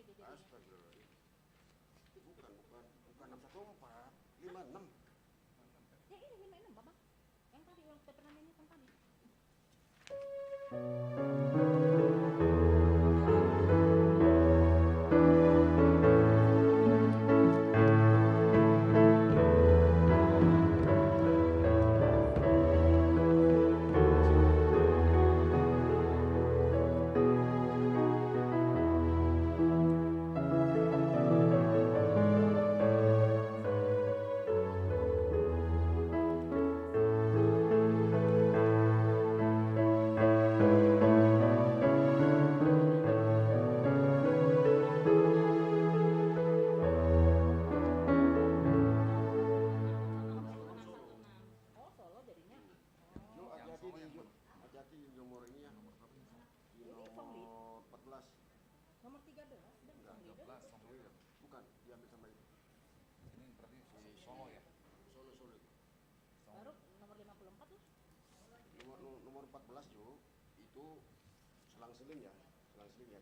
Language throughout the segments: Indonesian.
Astagfirullah. Bukan 614, 56. Ya ini 56 Bapak. Yang tadi yang saya pernah nyanyikan tadi. Oh, solo jadinya. Yuk hati-hati di nomor ini ya. Di Ini song lead. nomor 14. Nomor 13 dan Enggak, song leader. bukan, diambil sama itu. Ini berarti si solo ya? Solo. Baru nomor 54 tuh. Nomor 14 Jo, itu selang seling ya,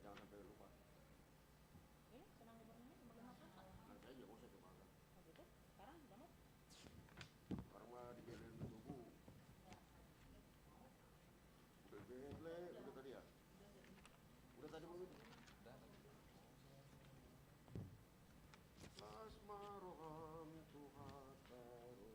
jangan sampai lupa. Ini senang nomornya nomor 54. Nanti aja nggak usah coba. Oh gitu. Sekarang sudah mau. Orang mah dibiarin tubuh. Udah tadi ya? Udah tadi belum itu? Asmaroham Tuhan taruh.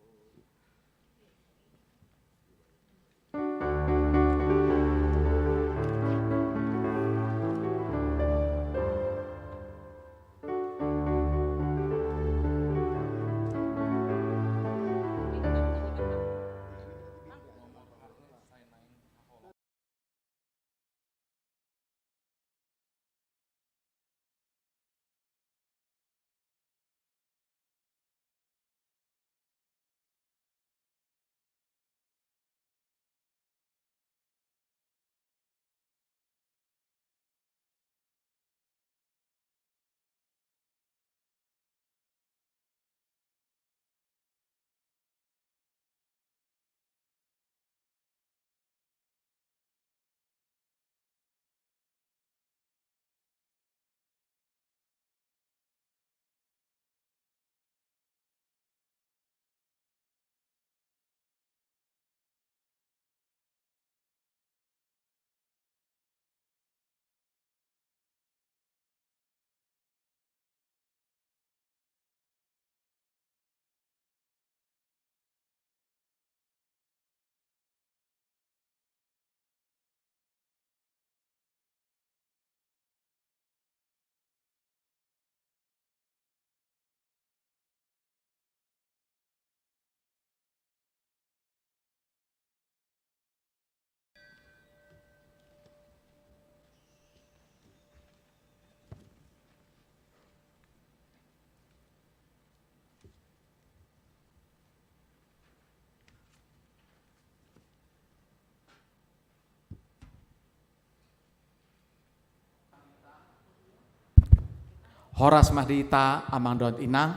Horas Mahdita Amangdon Inang,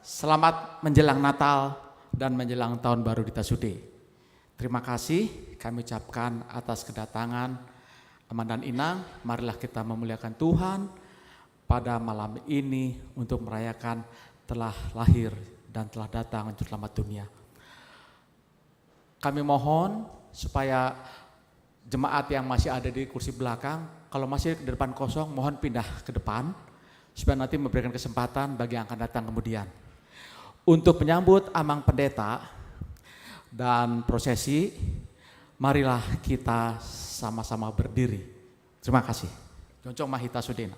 selamat menjelang Natal dan menjelang Tahun Baru di Tasude. Terima kasih kami ucapkan atas kedatangan Aman dan Inang. Marilah kita memuliakan Tuhan pada malam ini untuk merayakan telah lahir dan telah datang untuk selamat dunia. Kami mohon supaya jemaat yang masih ada di kursi belakang, kalau masih di depan kosong, mohon pindah ke depan, supaya nanti memberikan kesempatan bagi yang akan datang kemudian. Untuk menyambut Amang Pendeta dan prosesi, marilah kita sama-sama berdiri. Terima kasih. Joncong Mahita Sudena.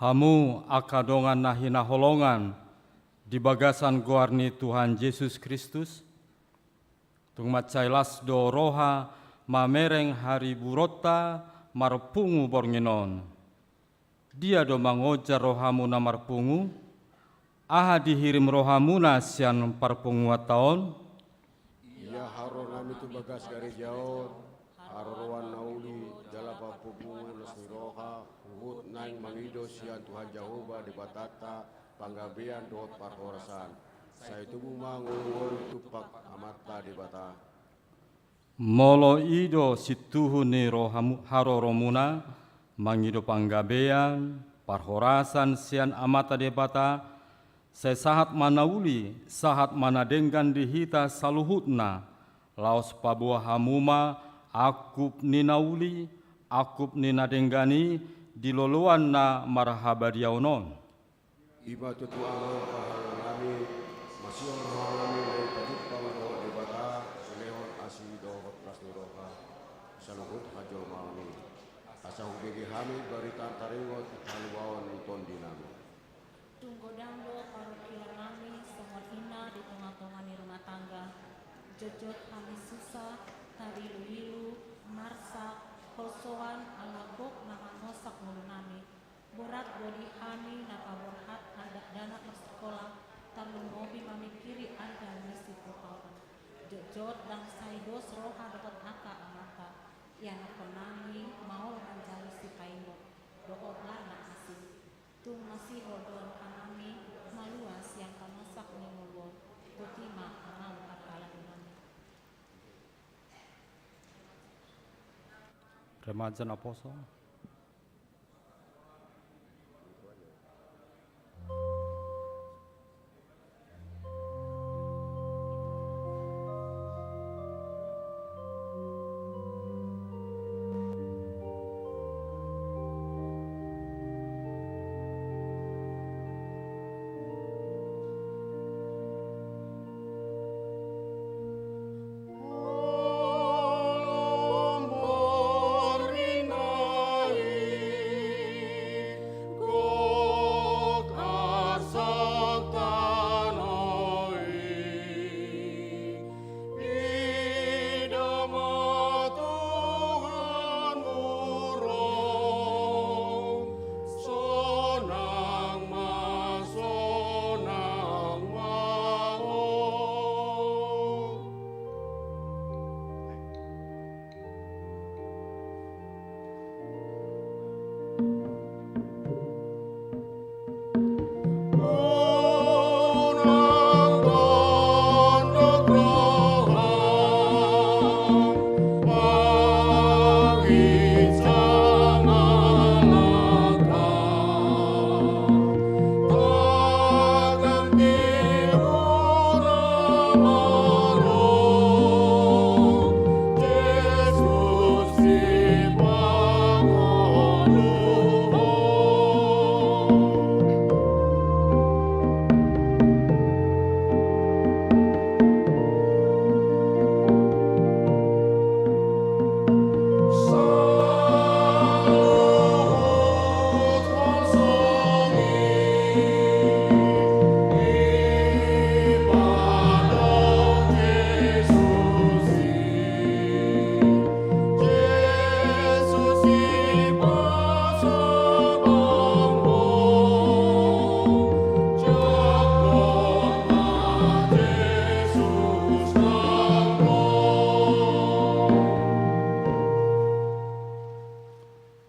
Hamu akadongan nahina holongan di bagasan guarni Tuhan Yesus Kristus. Tung macailas do roha mamereng hari burota marpungu bornginon. Dia do mangojar rohamu na marpungu. Aha dihirim rohamuna sian parpungu taon. Ya haro nami tu bagas gari jauh. Harowan nauli jalapa pupu lesni roha. Hut naing mangido sian Tuhan Jehovah di batata. Panggabean dohot parhorasan. Saya tubuh mangungol tupak amata di bata. Molo ido situhu ni rohamu haroromuna mangido panggabean parhorasan sian amata di bata. Sesahat manauli sahat manadenggan dihita saluhutna laos pabuah hamuma akup ninauli akup ninadenggani diloloan na marhaba diaunon. Iba tutu amal kahal nami masih mengalami dari pajupang dohot di bata selehon asi dohot lasni roha saluhut hajol malami asa hubegi hami barita taringot haluawan uton dinami. Tunggodang do parokilan kami semua hina di tengah-tengah di rumah tangga. Jojot kami susah, tari luilu, marsak, kosoan, alagok, nosak mulu nami. Berat bodi kami nakaborhat ada dana bersekolah, talun mobi mamikiri ada misi propawan. Jojot dan saidos roha dapat aka amata, yang nami mau menjali si painot, dohot lana asih. Tung masih hodon kanami maluas yang kamasak nimulwon tutima amal akalan nami. Remajan apostol.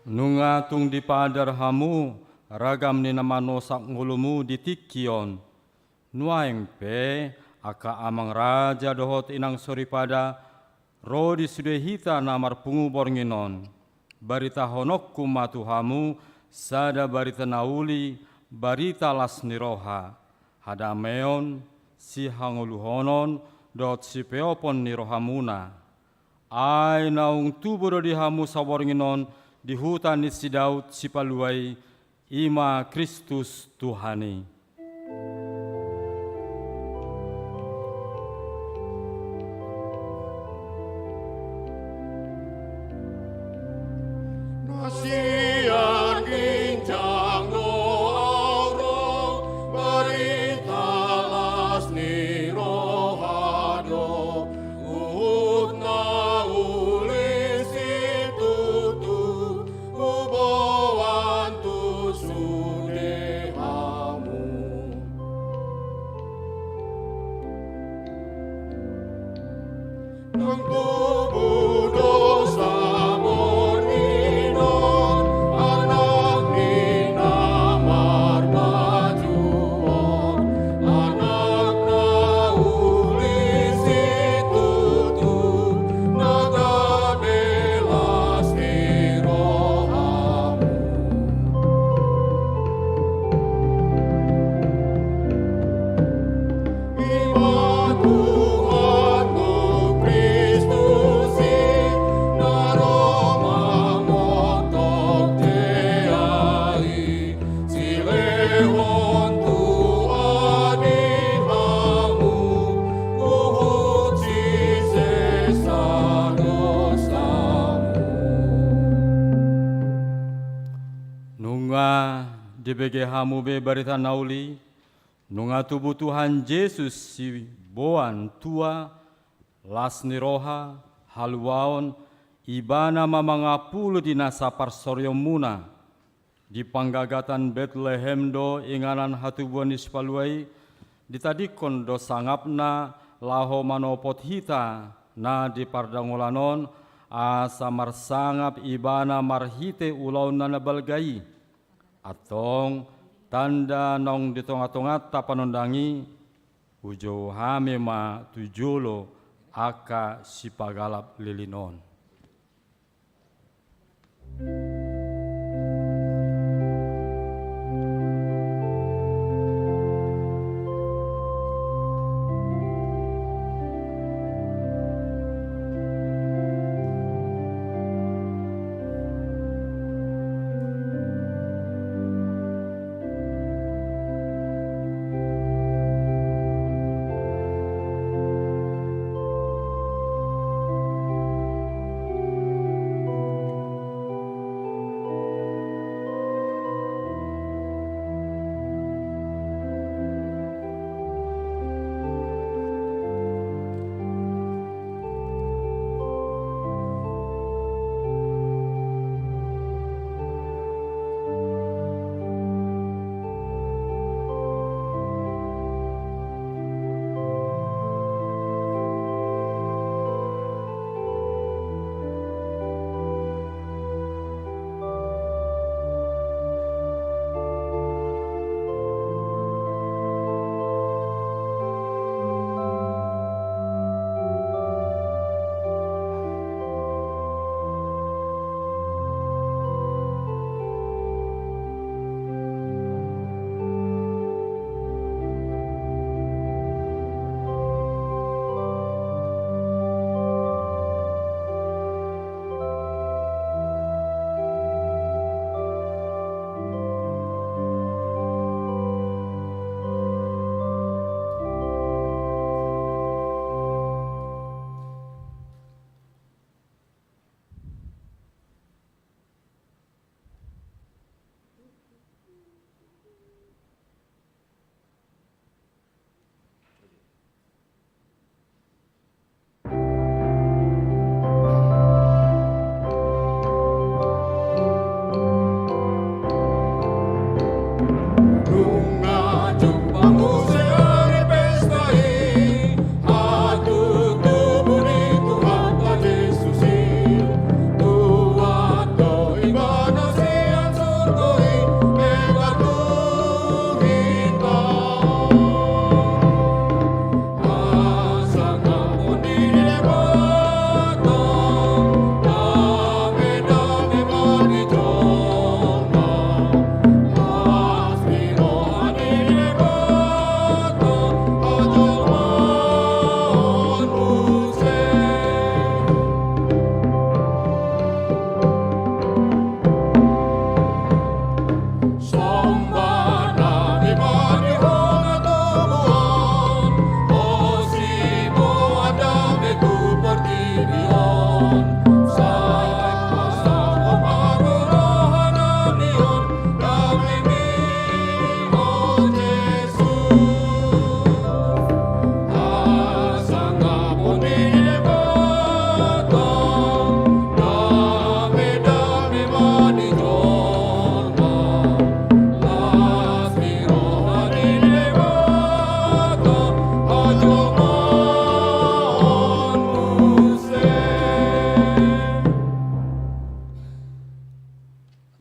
Nungatung di padar hamu ragam ni nama nosak ngulumu di tikion. Nuaeng pe aka amang raja dohot inang sori pada rodi sudehita namar pungu bornginon. Barita honokku matu hamu sada barita nauli barita las niroha. Hada meon si hanguluhonon dot si peopon nirohamuna. Ai naung tuburo di hamu sabornginon di hutan ni si Daud si paluai ima Kristus Tuhani. Nasian gincang dibege hamu be barita nauli, nunga tubuh Tuhan Yesus si boan tua, lasni roha, haluaon, ibana mamangapulu di nasa parsoryo muna, di panggagatan Bethlehem do inganan hatubuan ispaluai, ditadikon do sangapna laho manopot hita, na di pardangulanon, asa marsangap ibana marhite ulaw na nabalgai, atong tanda nong ditongat-tongat tapanondangi, ujo hamema tujulo aka sipagalap lilinon.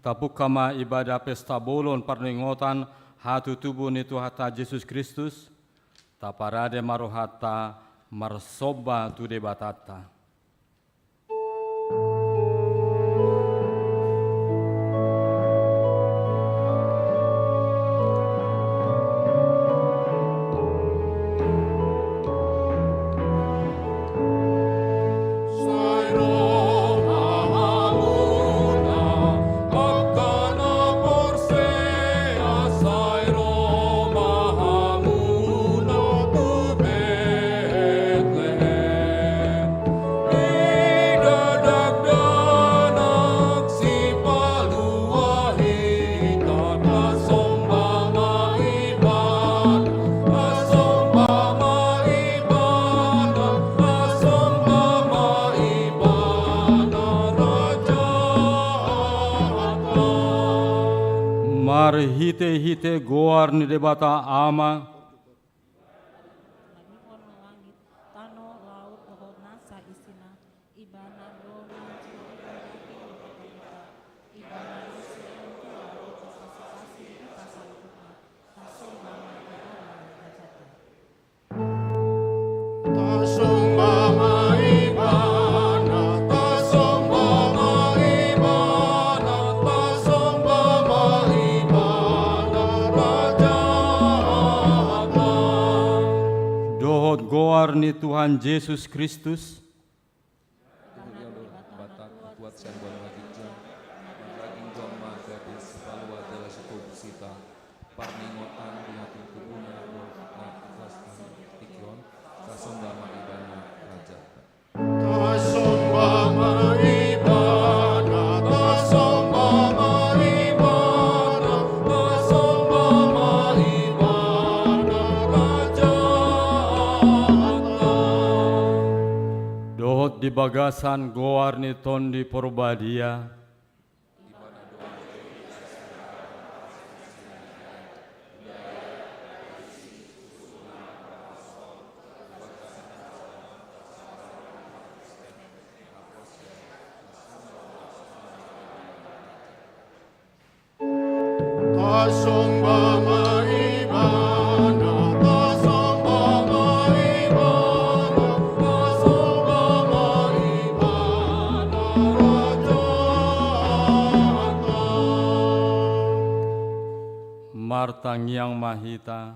Tapuk kama ibadah pesta bolon parningotan hatu tubuh ni Tuhata Yesus Kristus, taparade marohata marsoba tu debatata. marhite-hite goar ni debata ama, Langikon langit, tano, laut, dohot nasa isina, ibana dona, cimari ibana nasi entua, kasih di pasal kupa, kasih mama ibana kajata. Tasumbama ibana, tasumbama ibana, tasumbama ibana, Raja Allah. dohot goar ni Tuhan Yesus Kristus, Batak kuat siang bulan lagi jam lagi joma gadis lalu adalah cukup sita parningotan di hati tubuhnya na ikhlas tikion kasombama ibana raja Tasumbama ibana, tasumbama ibana, tasumbama ibana, Raja Allah. dohot di bagasan goar ni tondi porbadia, Tasumbama ibana, tasumbama ibana, tasumbama ibana, Raja Allah. martang yang mahita,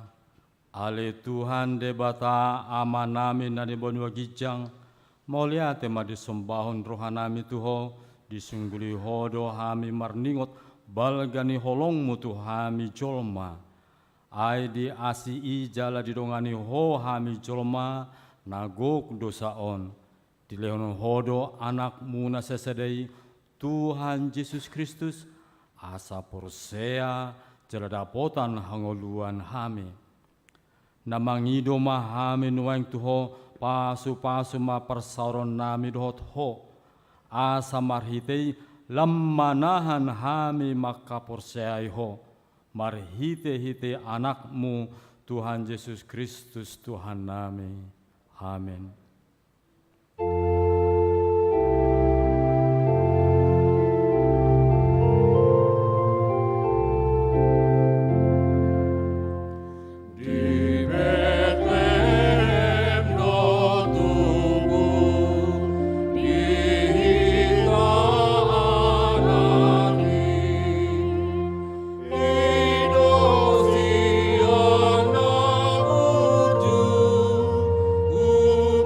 ale Tuhan debata ama nami na di bonwa gijang, molia tema disembahon rohanami tuho, disungguli hodo hami marningot, balgani holong mutu hami jolma. Ai di asi i jala didongani ho hami jolma, nagok dosaon. Dilehon hodo anak muna sesedai, Tuhan Yesus Kristus, asa porsea jala dapotan hangoluan hami. Namangido mahami nuang tuho, pasu-pasu ma persauron nami dohot ho. Asa marhitei lamanahan hami maka porseai ho. Marhite-hite anakmu Tuhan Yesus Kristus Tuhan nami. Amin. Di Bethlehem do tubuh, dihita anaki, idosiana urju,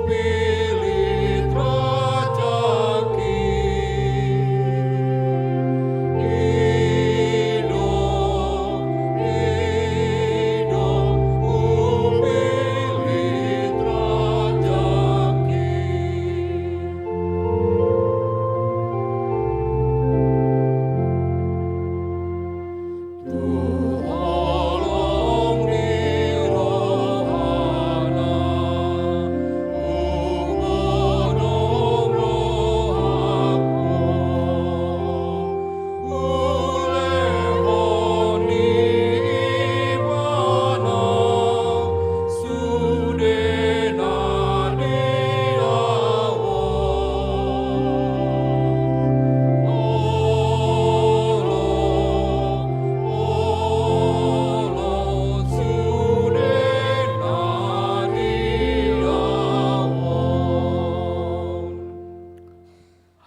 upilit rajaki, ido, upilit rajaki. Tuholong di rohana, ugodong rohaku, ulehoni ibana, sudena diawon, sudena diawon.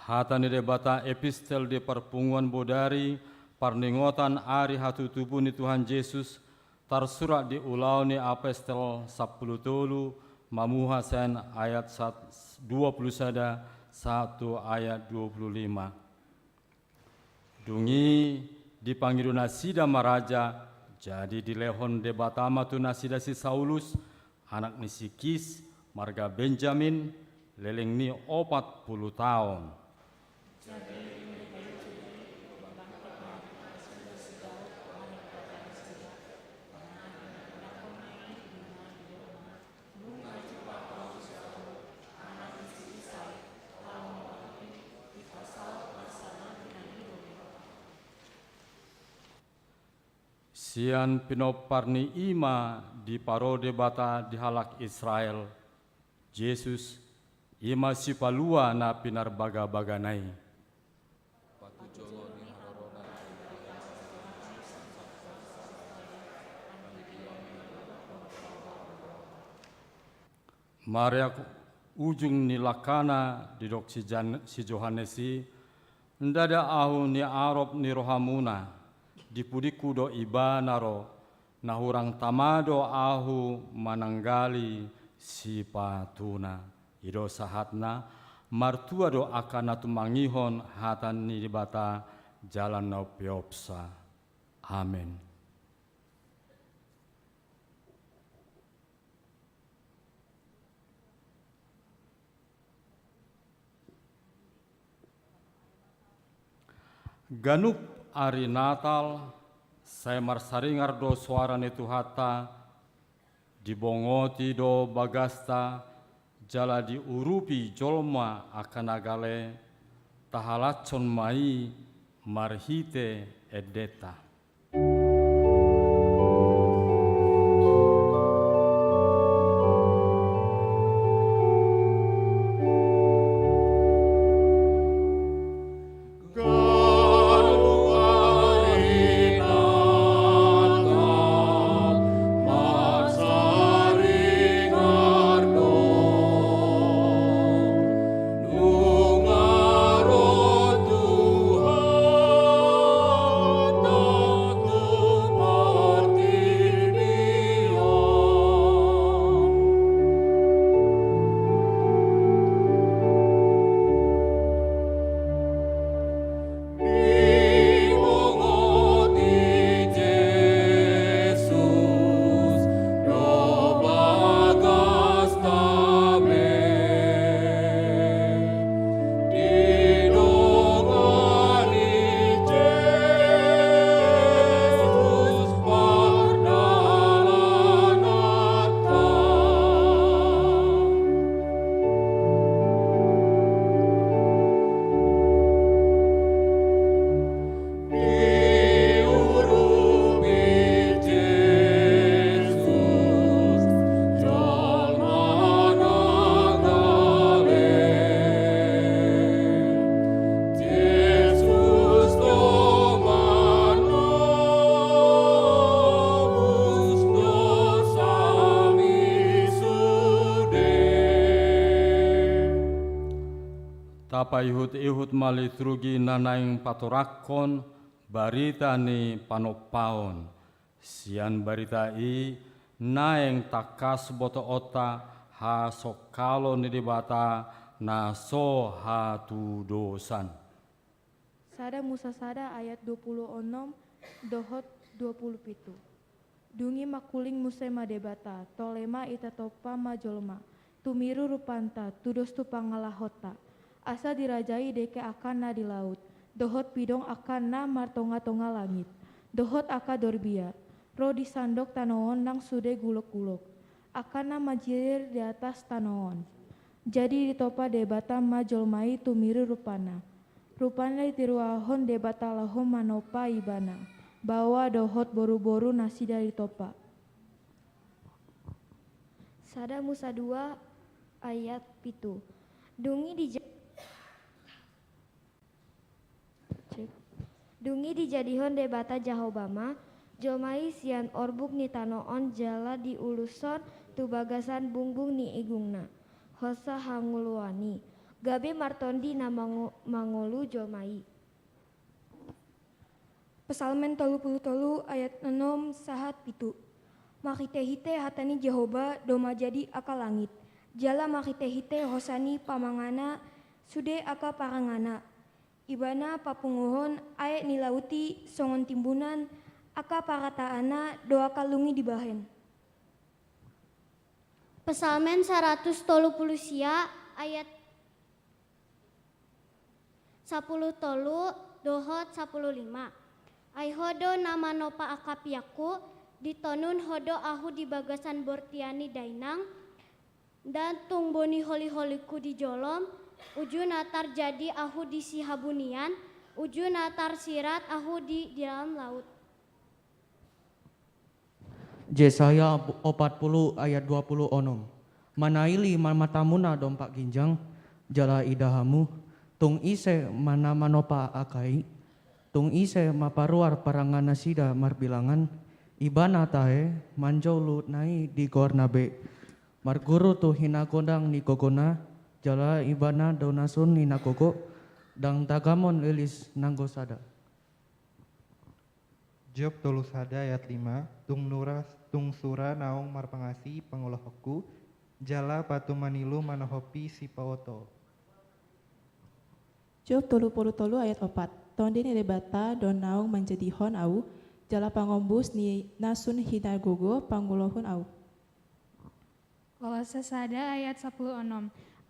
Hatani debata epistel di perpunguan bodari, parningotan ari hatu tubuh ni Tuhan Yesus, tersurat di ulau ni apestel 10 mamuha sen ayat 20 sada 1 ayat 25. Dungi dipanggil nasida maraja, jadi dilehon debatama tu nasida si Saulus, anak ni si Kis, marga Benjamin, leleng ni 40 tahun. sian pinoparni ima di parode bata di halak Israel. Yesus ima sipalua na pinar baga-baganai. Maria ujung ni lakana di dok si Johannesi ndada ahu ni arop ni rohamuna di pudiku do iba naro nahurang tamado ahu mananggali si patuna ido sahatna martua do akana tumangihon hatan ni dibata jalan no piopsa. Amin. Ganup ari Natal, saya marsaringar do suara netu hata, dibongoti do bagasta, jala diurupi jolma akan agale, tahalacon mai marhite edeta. Tapa ihut malitrugi nanaing patorakon barita ni panopaon. Sian barita i naeng takas boto ota ha sokalo ni dibata na so hatu dosan. Sada Musa sada ayat 26 dohot 27. Dungi makuling Musa madebata tolema ita topa majolma tumiru rupanta tudos tu pangalahota. Asa dirajai deke akana di laut, dohot pidong akana martonga-tonga langit, dohot aka dorbia, ro disandok tanoon nang sude gulok-gulok, akana majirir di atas tanoon. Jadi ditopa debata majolmai tumiru rupana, rupana ditiruahon debata lahom manopa ibana, bawa dohot boru-boru nasi dari topa. Sada Musa 2 ayat 7. Dungi dijadihon debata Jahobama, jomai sian orbuk ni tanoon jala di uluson tu bagasan bungbung ni igungna. Hosa hanguluani, gabe martondi na mangolu jomai. Pesalmen 33 ayat 6 sahat pitu. Makite-hite hatani Jehoba doma jadi aka langit. Jala makite-hite hosani pamangana sude aka parangana. Ibana papunguhon ayat nilauti songon timbunan aka parataana doa kalungi dibahen. Pesalmen 130 sia ayat 10 tolu dohot 15. Aihodo nama nopa akapiaku ditonun hodo ahu di bagasan bortiani dainang dan tungboni holi-holiku di jolom. Uju natar jadi ahu di sihabunian, uju natar sirat ahu di dalam laut. Yesaya 40 ayat 20 onom. Manaili mamatamuna dompak ginjang, jala idahamu, tung ise mana manopa akai, tung ise maparuar parangana sida marbilangan, ibana tahe manjau lut nai di gornabe, marguru tu hinagondang ni gogona, jala ibana donasun ni nagogo, dang tagamon lilis nanggosada. Job 31 ayat 5, tung sura naong marpangasi pangulahku, jala patu manilu manahopi si pawoto. Job 33 ayat 4, tonde ni debata don naong menjadi hon au, jala pangombus ni nasun hinagogo pangulohun au. Kolose sada ayat 10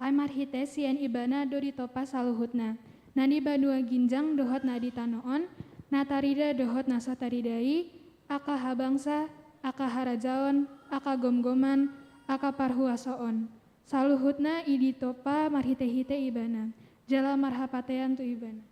Aimar hite sian ibana do ditopa saluhutna. Nani banua ginjang dohot na ditanoon, natarida dohot nasa taridai, aka habangsa, aka harajaon, aka gomgoman, aka parhuasoon. Saluhutna iditopa marhite-hite ibana, jala marhapatean tu ibana.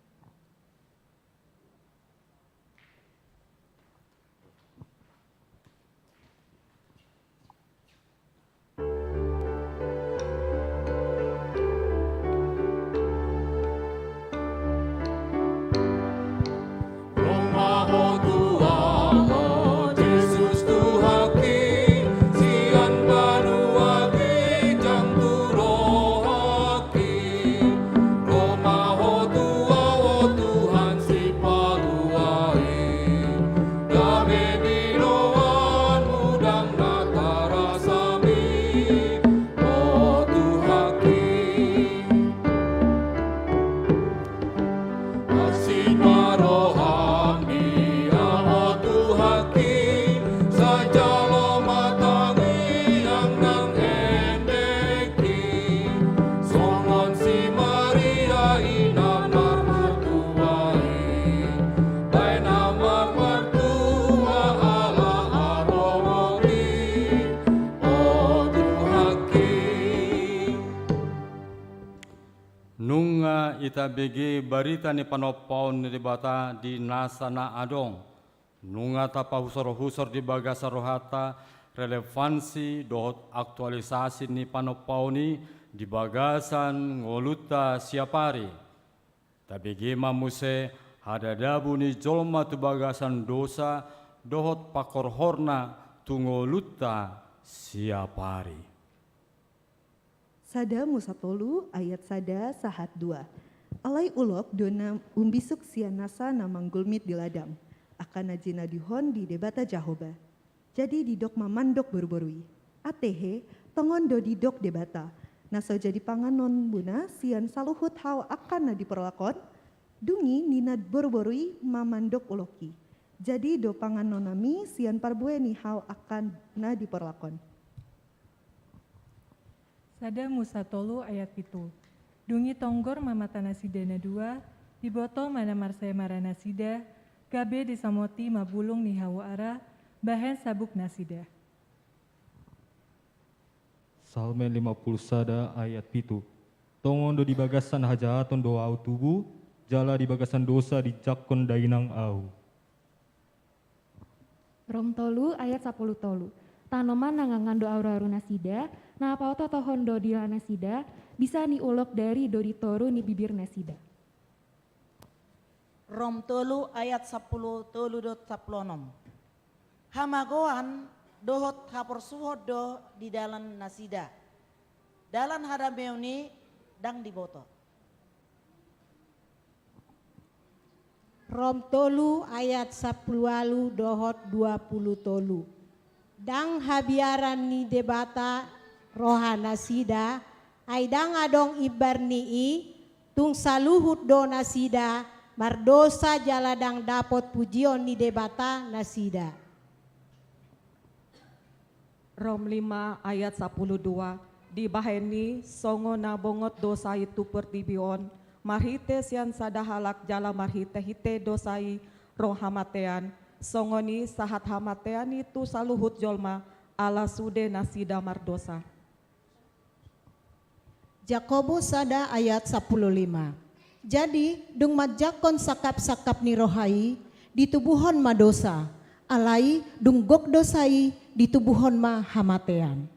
Ita begi barita ni panopaon ni dibata di nasana adong. Nunga tapa husor-husor di bagasa rohata relevansi dohot aktualisasi ni panopaoni di bagasan ngoluta siapari. Tabegi mamuse hadadabu ni jolma tu bagasan dosa dohot pakorhorna tu ngoluta siapari. Sada musatolu ayat sada sahat 2. Alai ulok dona umbisuk sianasa namanggulmit di ladang. Akan najina dihon di debata Jahoba. Jadi didok mamandok borborui. Atehe tongon do didok debata. Naso jadi panganon buna sian saluhut hau akan na diperlakon. Dungi nina borborui mamandok uloki. Jadi do panganon nami sian parbueni hau akan na diperlakon. Sada musatolu ayat 7. Dungi tonggor mamata nasidana 2, diboto mana marsaya mara nasida, gabe disamoti mabulung ni hawa ara, bahen sabuk nasida. Salme 50 sada ayat 7. Tongon do di bagasan hajahaton do au tubuh, jala di bagasan dosa di jakon dainang au. Rom tolu ayat 10 tolu. Tanoman nangangan do auru-auru nasida, na pauto tohon do di nasida, bisa ni ulok dari do ditoru ni bibir nasida. Rom tolu ayat 10 tolu dot 10. Hamagoan dohot haporsuhod do di dalam nasida. Dalam hadameuni dang diboto. Rom tolu ayat 10 dohot 20 tolu. Dang habiaran ni debata rohana sida, ay dang adong ibarnii, tung saluhut do nasida, mardosa jaladang dapot pujion ni debata nasida. Rom 5 ayat 12, di baheni songo na bongot dosai tu pertibion, marhite sian sadahalak jala marhite hite dosai rohamatean, songoni sahat hamatean itu saluhut jolma ala sude nasida mardosa. Jakobus sada ayat 15. Jadi dung majakon sakap-sakap ni rohai ditubuhon madosa. alai dunggok dosai di tubuhon ma hamatean.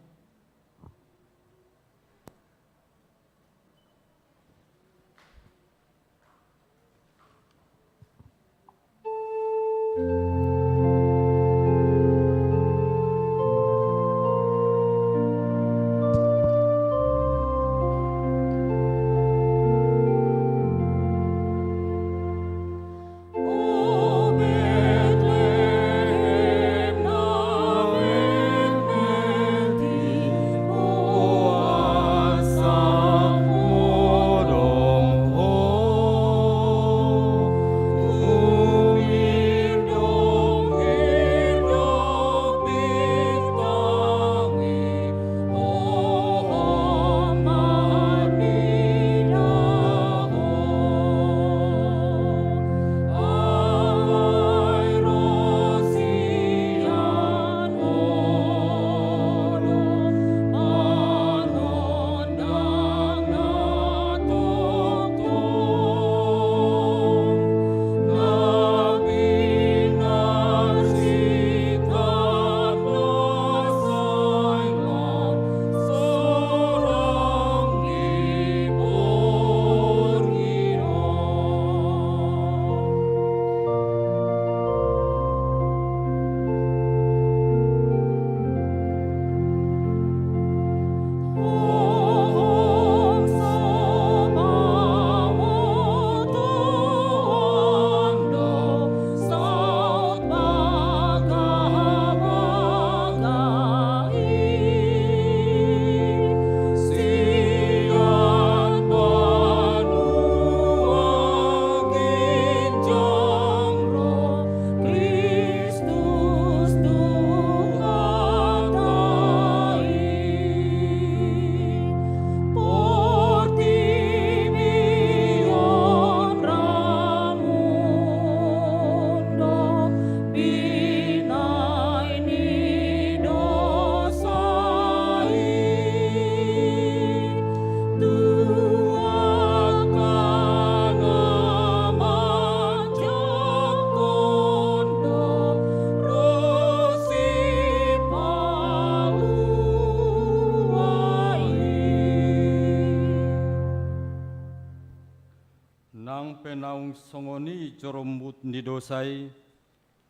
penaung songoni joromut nidosai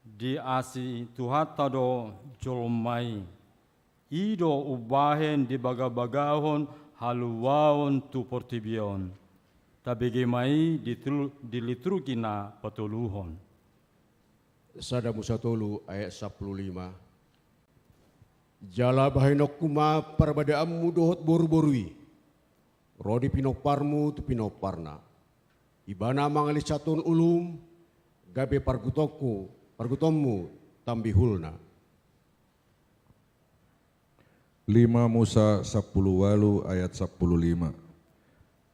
di asi tuhata do jolmai ido ubahen di baga-bagahon haluwaon tu portibion tabegemai dilitrukina patuluhon. Sada Musa tolu ayat 15. Jala bahinok kuma perbadaammu dohot boru-borui. Rodi pinoparmu tu pinoparna. Ibana mangali catun ulum gabe pargutommu tambihulna. 5 Musa 10 ayat 15.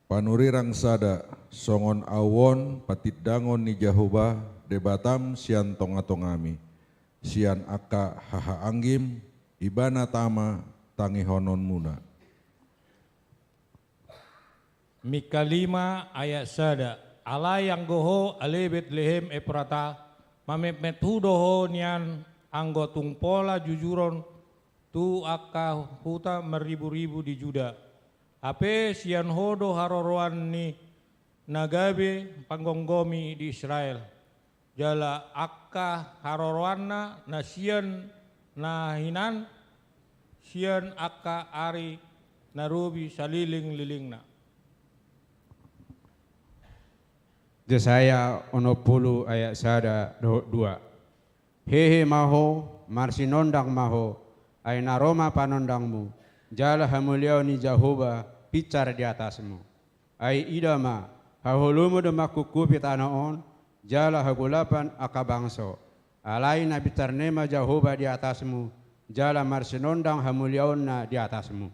Panuri rangsada songon awon patiddangon ni Jahobah debatam sian tonga-tongami sian aka haha anggim ibana tama tangihonon muna. Mika 5 ayat sada ala yang goho ale Betlehem Efrata mamemet hudoho nian anggo tungpola jujuron tu aka huta meribu-ribu di Juda ape sian hodo haroroan ni nagabe panggonggomi di Israel jala akka haroroanna na sian na hinan sian akka ari narubi saliling-lilingna. Yesaya 60 ayat 2. Hehe maho marsinondang maho aina Roma panondangmu jala hamuliau ni Jahobah picar di atasmu ai idama hahulumu demaku kupit anaon jala hagulapan akabangso alai na bicar nema Jahobah di atasmu jala marsinondang hamuliauna di atasmu.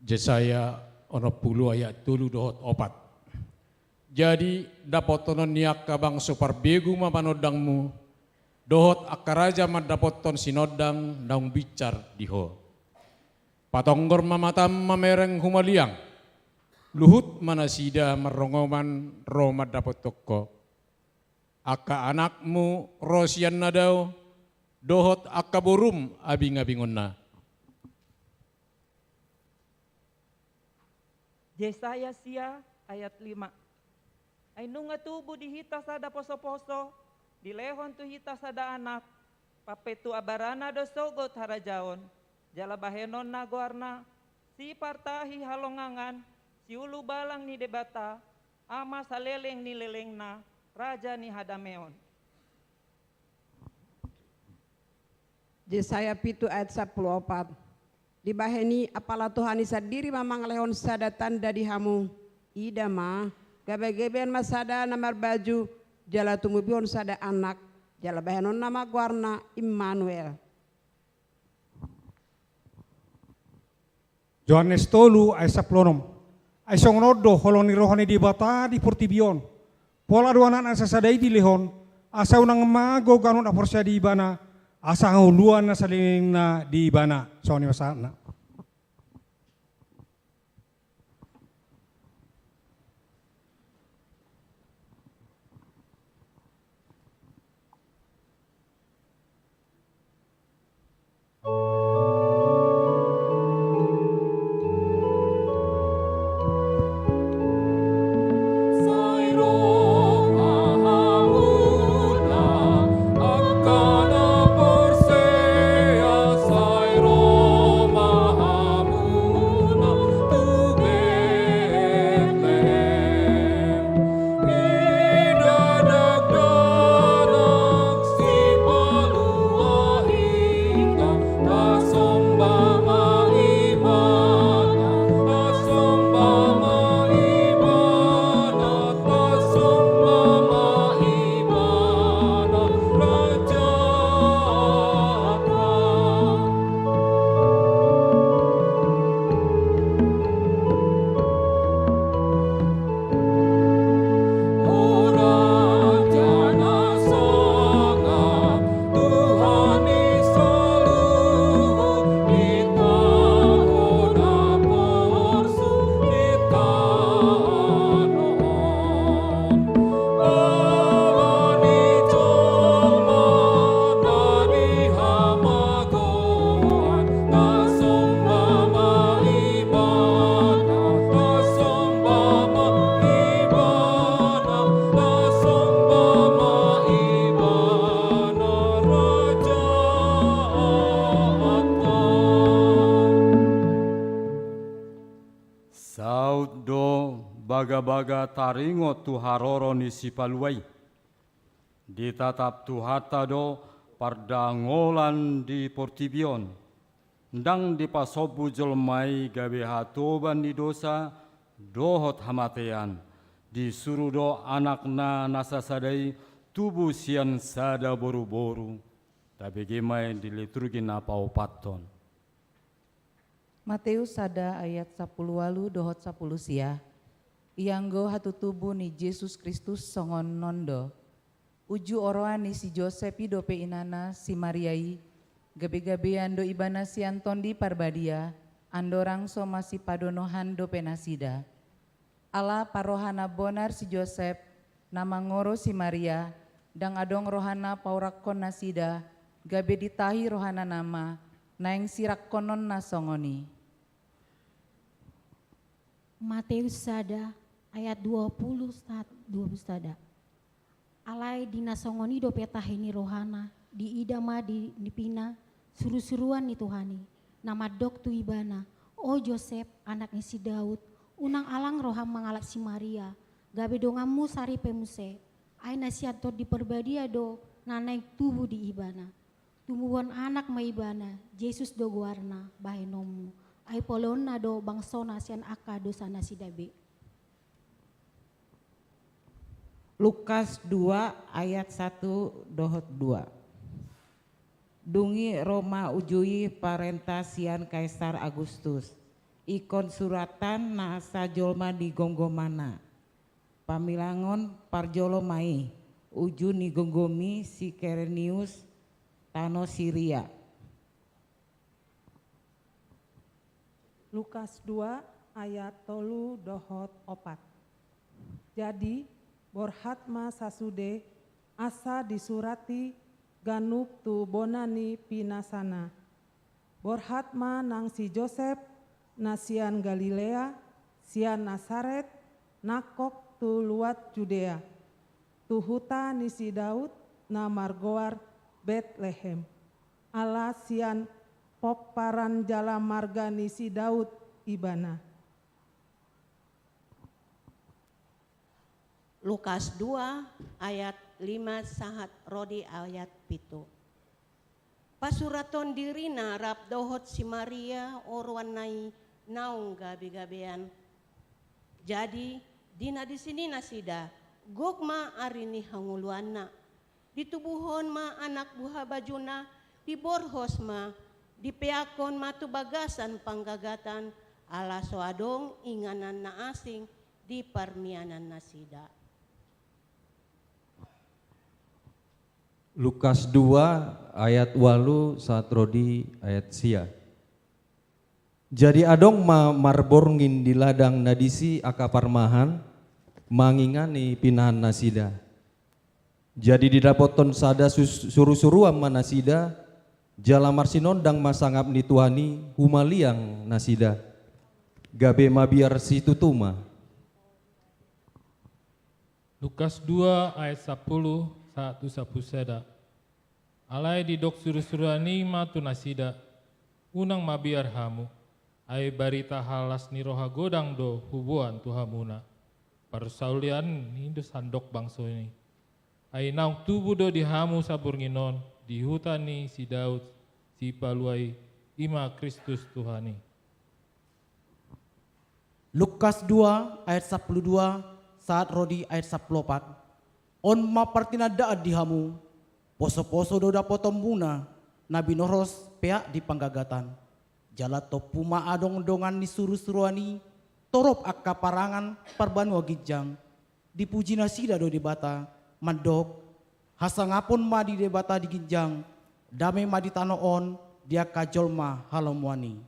Yesaya 60 ayat 3 dohot 4. Jadi dapotonon niak kabang suparbegu mapanodangmu dohot akaraja madapoton sinodang daung bicar diho. Patonggor mamatam mamereng humaliang luhut manasida merongoman roma dapot toko. aka anakmu Rosian nadau, dohot aka borum abing-abingonna. Yesaya sia ayat 5. Ay nunga tubo di hita sada poso-poso, di lehon tu hita sada anak, papetu abarana do sogot harajaon, jala bahenon na guarna, si partahi halongangan, si ulu balang ni debata, ama saleleng ni leleng na, raja ni hadameon. Yesaya pitu ayat 14. Di baheni apala Tuhan sadiri mamang lehon sada tanda di hamu, ida ma gabe-geben masada namar baju, jala tumubion sada anak, jala bahenon nama guarna Immanuel. Yohanes 3 ayat 10. Ay songonodo holoni rohani di bata di portibion. Pola dua anak sasadai di lehon, asa unang mago ganon aporsa di ibana, asa huluan na saling na di ibana. Soni masana. baga-baga taringo tu haroro ni sipaluai. Ditatap tu hata do pardangolan di portibion. Ndang di pasobu jolmai gabe hatoban di dosa dohot hamatean. Disuruh do anakna nasasadai tubuh sian sada boru-boru. Tapi gimai di liturgi napa opaton. Matius sada ayat 10 walu dohot 10 sia. Ianggo hatu tubuh ni Yesus Kristus songon nondo. Uju oroan ni si Josepi dope inana si Mariai. Gabe-gabean do ibana si Antondi parbadia. Andorang so masih padonohan dope nasida. Allah parohana bonar si Josep. Nama ngoro si Maria. Dang adong rohana paurakon nasida. Gabe ditahi rohana nama. Naeng sirak konon nasongoni. Matius sada ayat 20 sada. Alai dinasongoni do petahini rohana di idama di pina suru-suruan ni Tuhani. Nama dok tu ibana. O Josep anaknya si Daud. Unang alang roham mangalap si Maria. Gabe dongamu sari pemuse. Ai nasiatot di perbadia do nanaik tubuh di ibana. Tumuhon anak maibana. Yesus do guarna bahenomu. Ai polona do bangsona sian aka dosa nasi dabe. Lukas 2 ayat 1 dohot 2. Dungi Roma ujui parenta sian Kaisar Agustus. Ikon suratan na sajolma di gonggomana. Pamilangon parjolo mai. Uju ni gonggomi si Kerenius tano Syria. Lukas 2 ayat 3 dohot 4. Jadi borhatma sasude asa disurati ganuk tu bonani pinasana. Borhatma nang si Joseph nasian Galilea, sian Nasaret, nakok tu luat Judea. Tuhuta ni si Daud na margoar Bethlehem. Ala sian popparan jala marga ni si Daud ibana. Lukas 2 ayat 5 sahat rodi ayat 7. Pasuraton dirina rap dohot si Maria orwanai naung gabi-gabean. Jadi dina di sini nasida gokma arini hanguluanna. Ditubuhon ma anak buah bajuna, diborhos ma, dipeakon ma tu bagasan panggagatan ala soadong inganan na asing di parmianan nasida. Lukas 2 ayat 8 saat rodi ayat sia. Jadi adong ma marborngin di ladang nadisi aka parmahan mangingani pinahan nasida. Jadi didapoton sada suruh-suruan manasida jala marsinondang masangap ni Tuhani humaliang nasida. Gabe mabiar si tutuma. Lukas 2 ayat 10 satu sapu seda. Alai didok suruh-suruani matu nasida. Unang mabiar hamu. Ai barita halas ni roha godang do hubuan tuhamuna. Parsaulian ni do sandok bangso ini. Ai naung tubuh do dihamu sabur nginon. Di hutani si Daud si paluai ima Kristus Tuhani. Lukas 2 ayat 12 saat rodi ayat 14. On mapartina daad dihamu, poso-poso doda potombuna, nabi noros pea di panggagatan. Jala topuma adong dongan ni suruh-suruani, torop akka parangan parbanua gijang. Dipuji nasida do di bata, mandok, hasangapun ma di debata di gijang, dame ma di tanoon, dia kajol ma halamuani.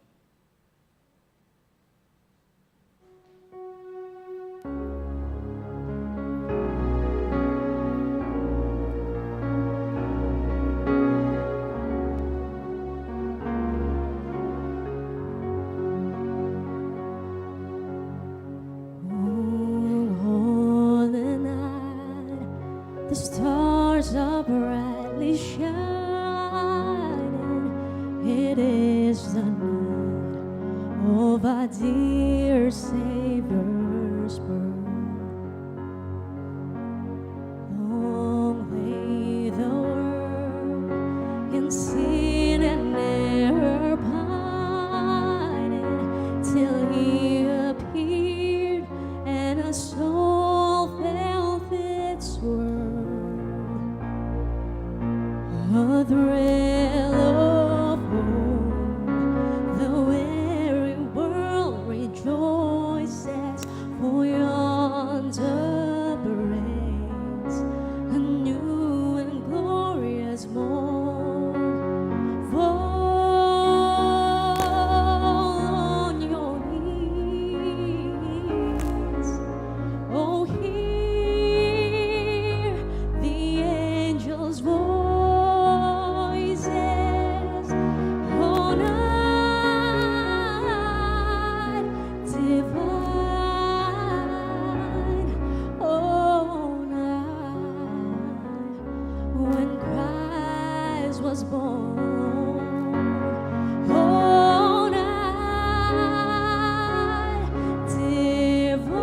The stars are brightly shining. It is the night of our dear Savior's birth. Long lay the world in sin and error pining, till He appeared and a soul felt its worth. A thrill of hope, the weary world rejoices, for yonder breaks a new and glorious morn. Fall on your knees, oh hear the angel's voice. Was born, oh night divine,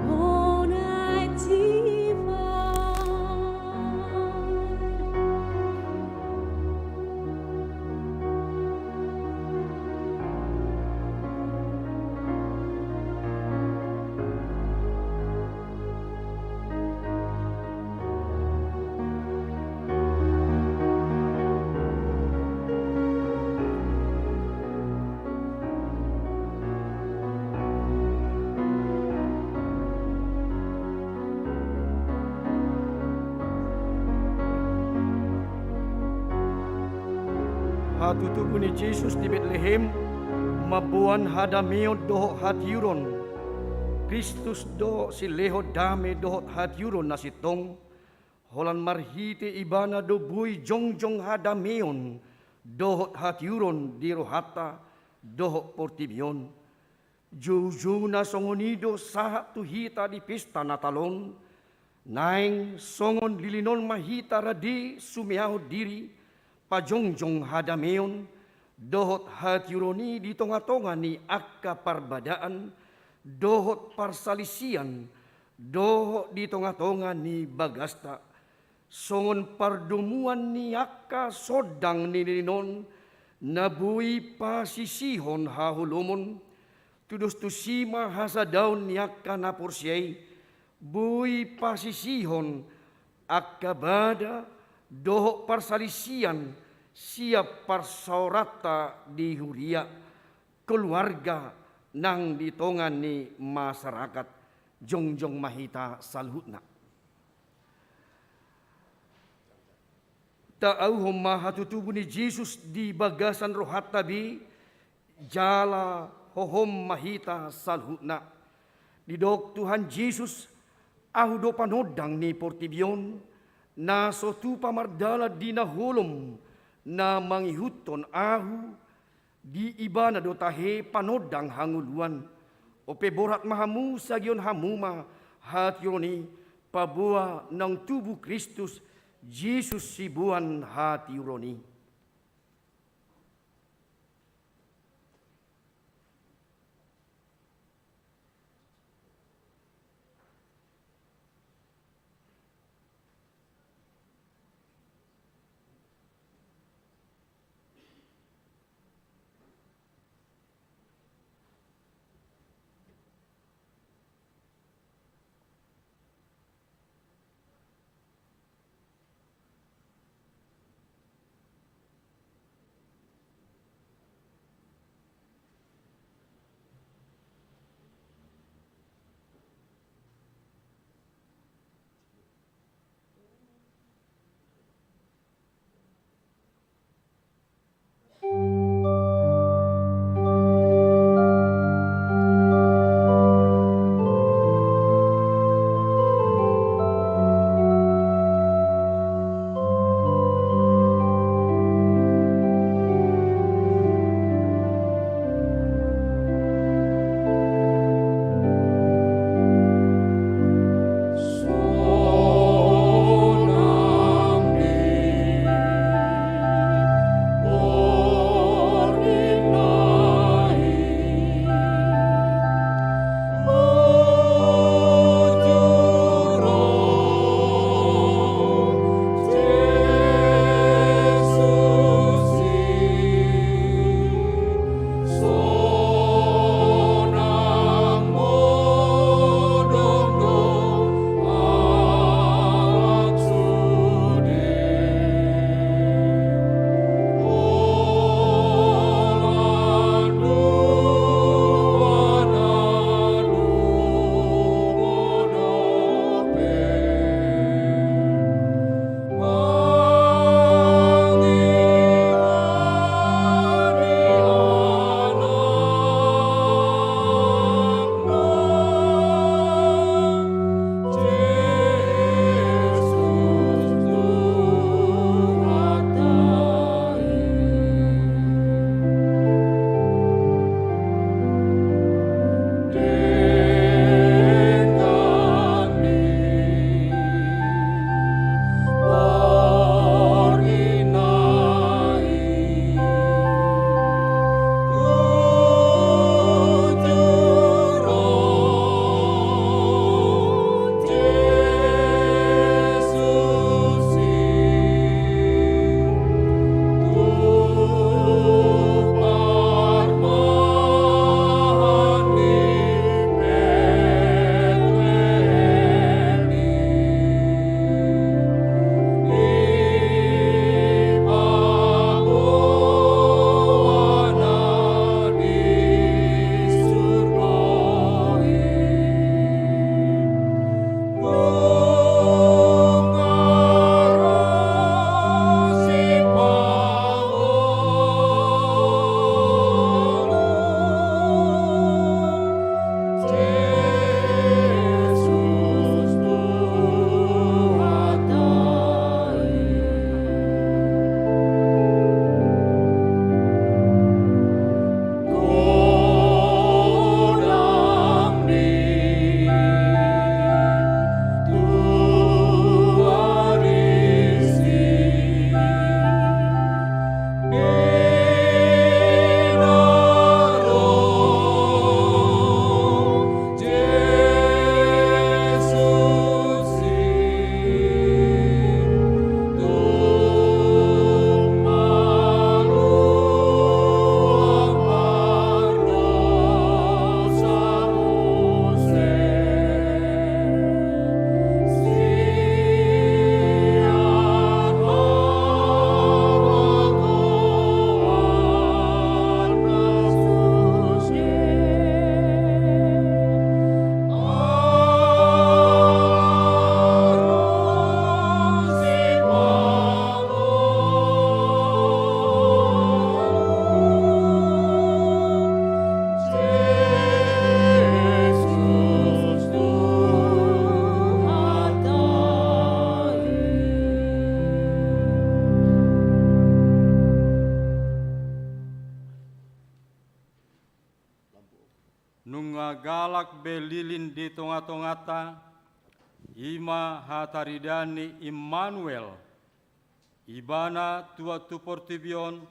oh night Hatutubu ni Jesus di Bethlehem, mabuan hadamiot doho hatiuron, Kristus do si leho dame dohot hatiuron na sitong, holan marhite ibana do bui jongjong hadameon, dohot hatiuron di rohata, dohot portibion. Juju na songonido sahat tuhita di pesta natalon, naing songon lilinon mahita radi sumiaho diri, pajongjong hadameon, dohot hatiuroni di tonga-tonga ni akka parbadaan, dohot parsalisian, dohot di tonga-tonga ni bagasta, songon pardumuan ni akka sodang ni linon, nabui pasisihon hahulumon, tudus tusima hasadaun ni akka napursiay, bui pasisihon akka bada, dohot parsalisian, siap parsaurata di huria, keluarga nang ditongan ni masyarakat jongjong mahita salhutna. Taau homa hatutubu ni Jesus di bagasan rohat tabi jala hohom mahita salhutna. Didok Tuhan Yesus ahu do panodang ni portibion na sotu pamardala di nahulom na mangihuton ahu di ibana do tahe panodang hanguluan ope borat mahamu sagion hamuma hatiuroni pabua nang tubuh Kristus Yesus sibuan hatiuroni. nunga galak belilin di tonga-tongata, ima hataridani Immanuel, ibana tua tu portibion,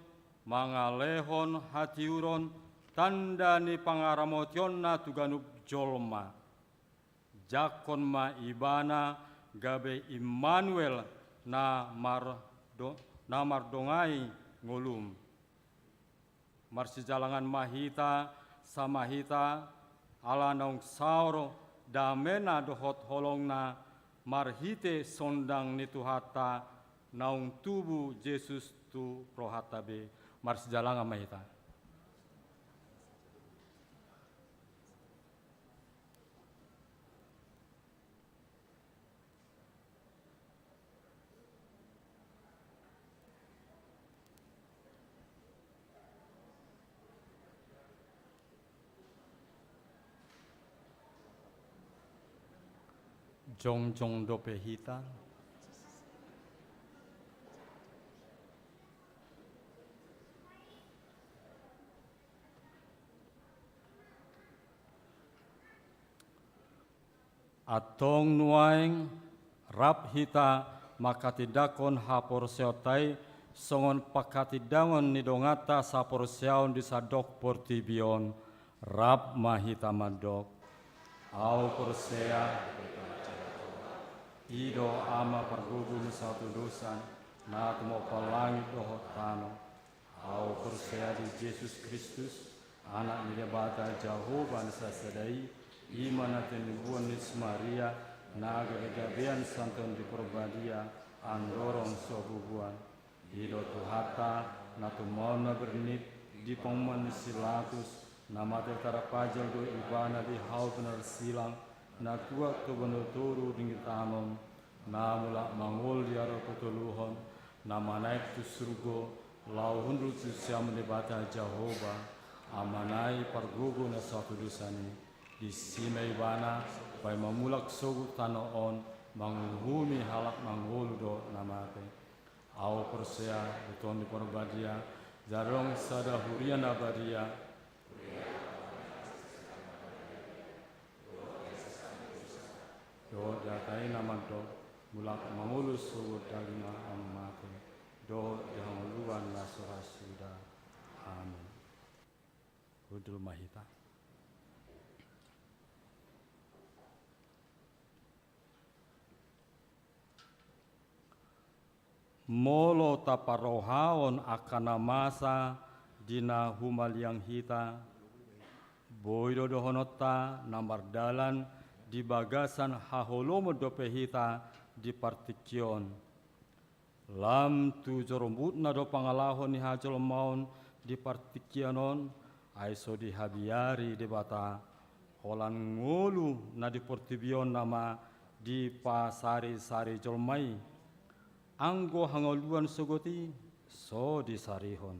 mangalehon hatiuron, tandani pangaramotionna tuganub jolma. Jakon ma ibana gabe Immanuel na mardongai ngulum. Marsi jalangan mahita samahita ala nong sauro damena dohot holongna marhite sondang nituhata naung tubuh Yesus tu rohatabe. Marsi jalangan mahita. Jong dope hita. Atong nuaing rap hita makatidakon hapor seotai songon pakatidangon nidongata sapor seaon disadok portibion rap mahita madok au persea Ido ama pergubung satu dosa, na tumo palangit dohot tano, au persea di Yesus Kristus, anak nilebata Jehovah nasasadai, imana tenubuan nis Maria, na gagabian santon di perbadia, andorong sobubuan, ido tuhata, na tumona bernit, di pengman silatus, nama tetarapajal do ibana di hau benar silang, na kuat kebenuturu dingin tanom, na mulak mangol di arah petuluhon, nama naik tu surgo, lau hundul tu siam debata Jehovah, amanai pargugu na satu dosani, di simei bana, pai mamulak sogut tanoon, manguhumi halak mangol do namate, au persea beton di perbadia, jarong sada hurian abadia, do datai nama do mulak mangulus sugut dagina amate do yang luan lasura suda amin. Hudul mahita. Molo taparohaon akana masa dina humaliang hita boido dohonota namar dalan di bagasan haholomo dope hita di partikion. Lam tu jorombut na do pangalahon ni hajol maun di partikianon, aiso di habiari di bata, holan ngulu na di portibion nama di pasari-sari jolmai. Anggo hangoluan sogoti, so di sarihon.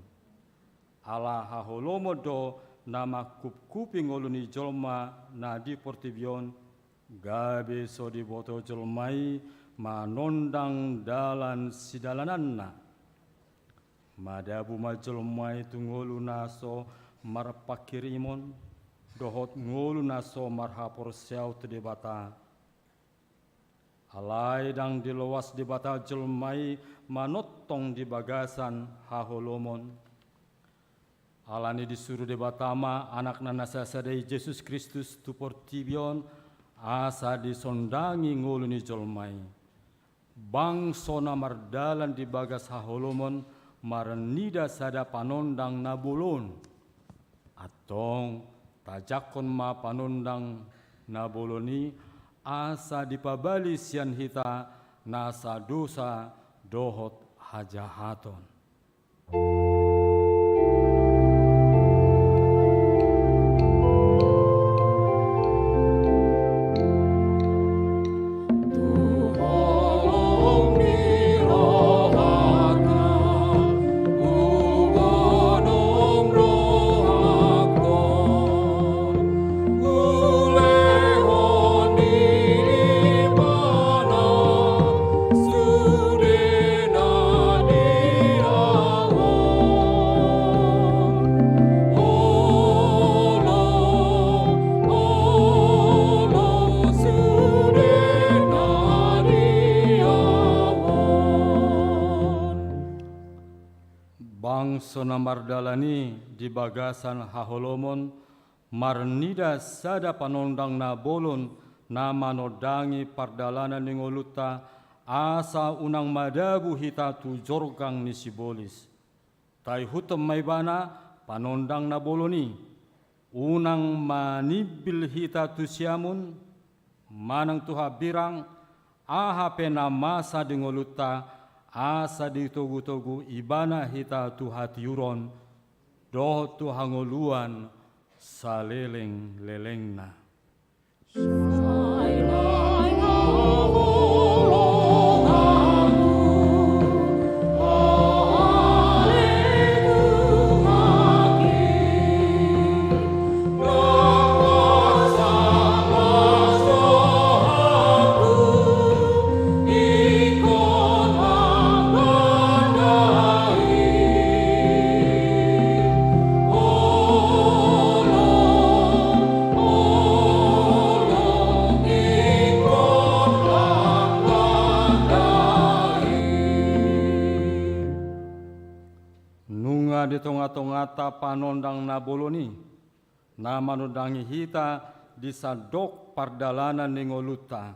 Ala haholomo do nama kup-kupi ngoluni jolma na di portibion, gabe so di boto jolmai manondang dalan sidalananna. Madabu majolmai tu ngolu naso marpakirimon, dohot ngolu naso marhapor seau tu debata. Alai dang dilowas di bata jolmai manotong di bagasan haholomon. Alani disuruh di batama anak nanasa sadai Yesus Kristus tu portibion, asa disondangi nguluni jolmai. Bang sona mardalan di bagas haholomon marenida sada panondang nabulon. Atong tajakon ma panondang nabuloni asa dipabali sian hita nasa dosa dohot hajahaton. Sudena dia sona mardalani di bagasan haholomon marnida sada panondang na bolon na manodangi pardalanan ningoluta asa unang madabu hita tu jorgang ni sibolis. Tai hutom may bana panondang na boloni unang manibil hita tu siamun manang tuha birang aha pena masa dingoluta asa ditogu-togu ibana hita tu hatiuron doh tu hangoluan saleleng-lelengna. Di tonga-tongata panondang na boloni na manundangi hita di sadok pardalanan ningoluta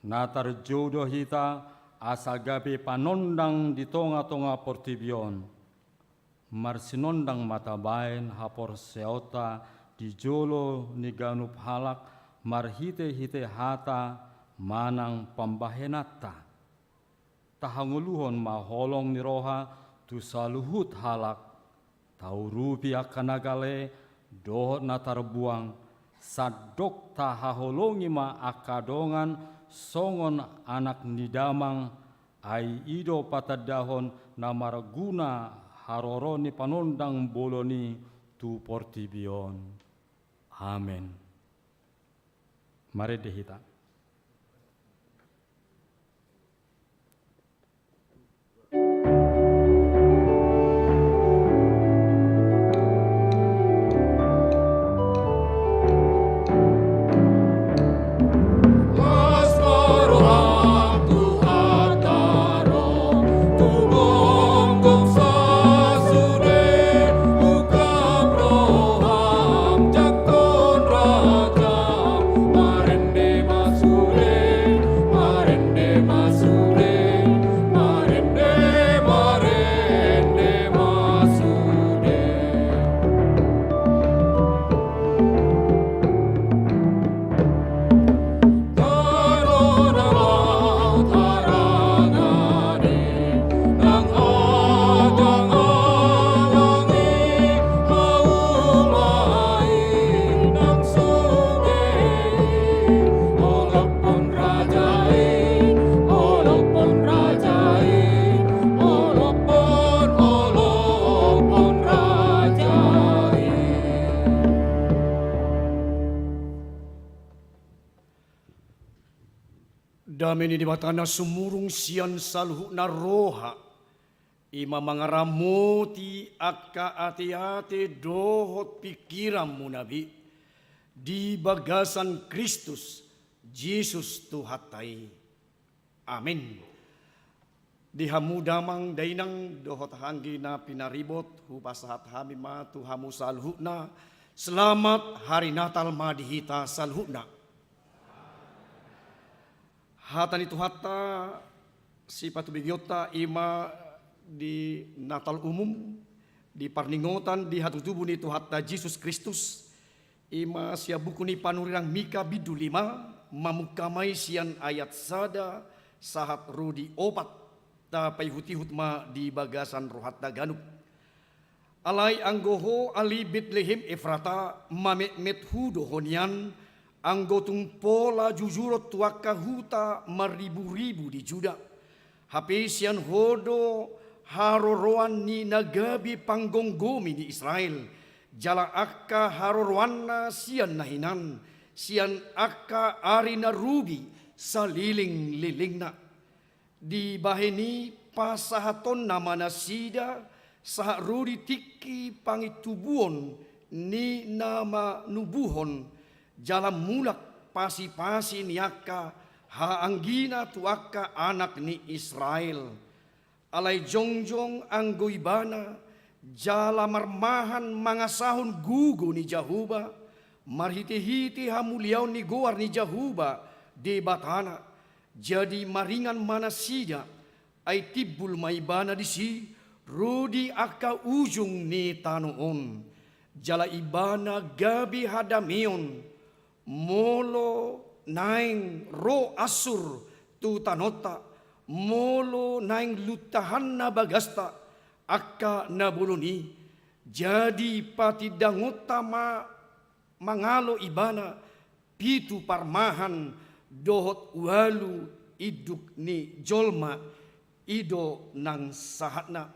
na tarjodo hita asagabi panondang di tonga-tonga portibion marsinondang matabain hapor seota di jolo ni ganup halak marhite-hite hata manang pambahenata tahanguluhon maholong ni roha tu saluhut halak tau rupi akanagale dohot na tarbuang sadok tahaholongi ma akadongan songon anak nidamang ai ido patadahon na maraguna haroroni panondang boloni tu portibion. Amen. Mari dihita. Damini di batana sumurung sian saluhu na roha ima mangaramoti akka ati-ati dohot pikiranmu nabi di bagasan Kristus Jesus Tuhatai. Amin. Dihamu damang dainang dohot hanggi na pinaribot hupasahat hamima tuhamu salhuna. Selamat hari Natal madihita salhuna. Hatan itu hatta si patubigyota ima di Natal umum di parningotan di hatu tubuh ni tu hatta Jesus Kristus ima sia buku ni panurirang Mika bidu 5 mamukamai sian ayat sada sahat rudi opat ta paihutihut ma di bagasan rohatta ganup alai anggoho ali Betlehem Efrata mamet methu dohonian anggotung pola jujurot tuaka huta maribu-ribu di Juda. Hapesian hodo haroroan ni nagabi panggonggomi di Israel. Jala akka haroroanna sian nahinan. Sian akka arina rubi saliling-lilingna. Di baheni pasahaton namana sida saha rudi tiki pangitubuon ni nama nubuhon. Jalan mulak pasi-pasi niaka haanggina tuaka anak ni Israel. Alay jongjong anggoibana jala marmahan mangasahun gugu ni Jahuba, marhiti-hiti hamuliau ni goar ni Jahuba de batana. Jadi maringan manasida ay tibul maibana disi rudi aka ujung ni tanuon. Jala ibana gabi hadamion molo naing ro asur tu tanota molo naing lutahan na bagasta akka nabuluni. Jadi pati dangota mangalo ibana pitu parmahan dohot walu iduk ni jolma ido nang sahatna.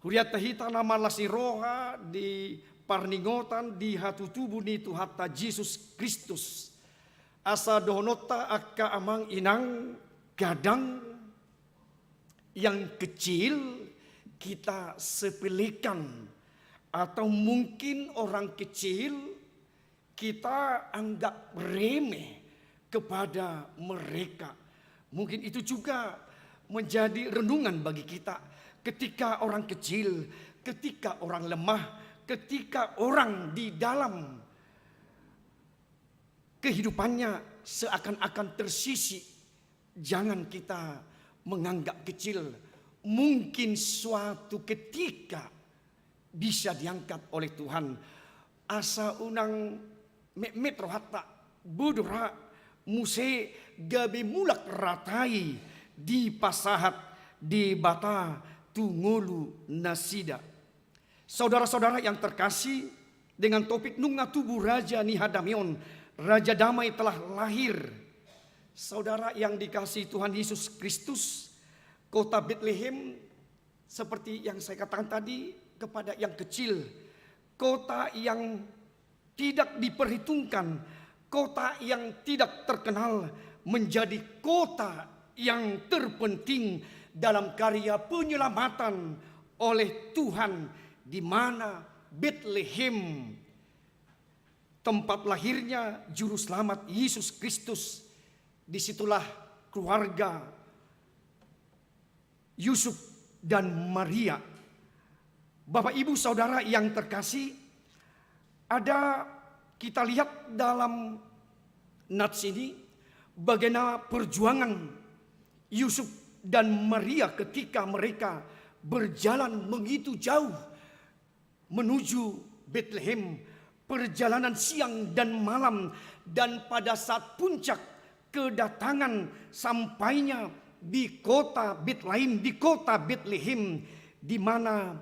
Huriata hita nama lasiroha di parningotan di hatu tubuh ni Tuhata Yesus Kristus. Asa dohonota akka amang inang gadang yang kecil kita sepelekan, atau mungkin orang kecil kita anggap remeh kepada mereka. Mungkin itu juga menjadi renungan bagi kita ketika orang kecil, ketika orang lemah, ketika orang di dalam kehidupannya seakan-akan tersisih. Jangan kita menganggap kecil. Mungkin suatu ketika bisa diangkat oleh Tuhan. Asa unang metro hatta budura muse gabe mulak ratai di pasahat di bata tungulu nasida. Saudara-saudara yang terkasih, dengan topik nunga tubuh Raja Nihadamion, Raja Damai telah lahir. Saudara yang dikasihi Tuhan Yesus Kristus, kota Bethlehem seperti yang saya katakan tadi kepada yang kecil, kota yang tidak diperhitungkan, kota yang tidak terkenal, menjadi kota yang terpenting dalam karya penyelamatan oleh Tuhan, di mana Bethlehem tempat lahirnya juru selamat Yesus Kristus. Disitulah keluarga Yusuf dan Maria. Bapak Ibu Saudara yang terkasih, ada kita lihat dalam nats ini bagaimana perjuangan Yusuf dan Maria ketika mereka berjalan begitu jauh menuju Bethlehem, perjalanan siang dan malam, dan pada saat puncak kedatangan sampainya di kota Bethlehem, di kota Bethlehem, di mana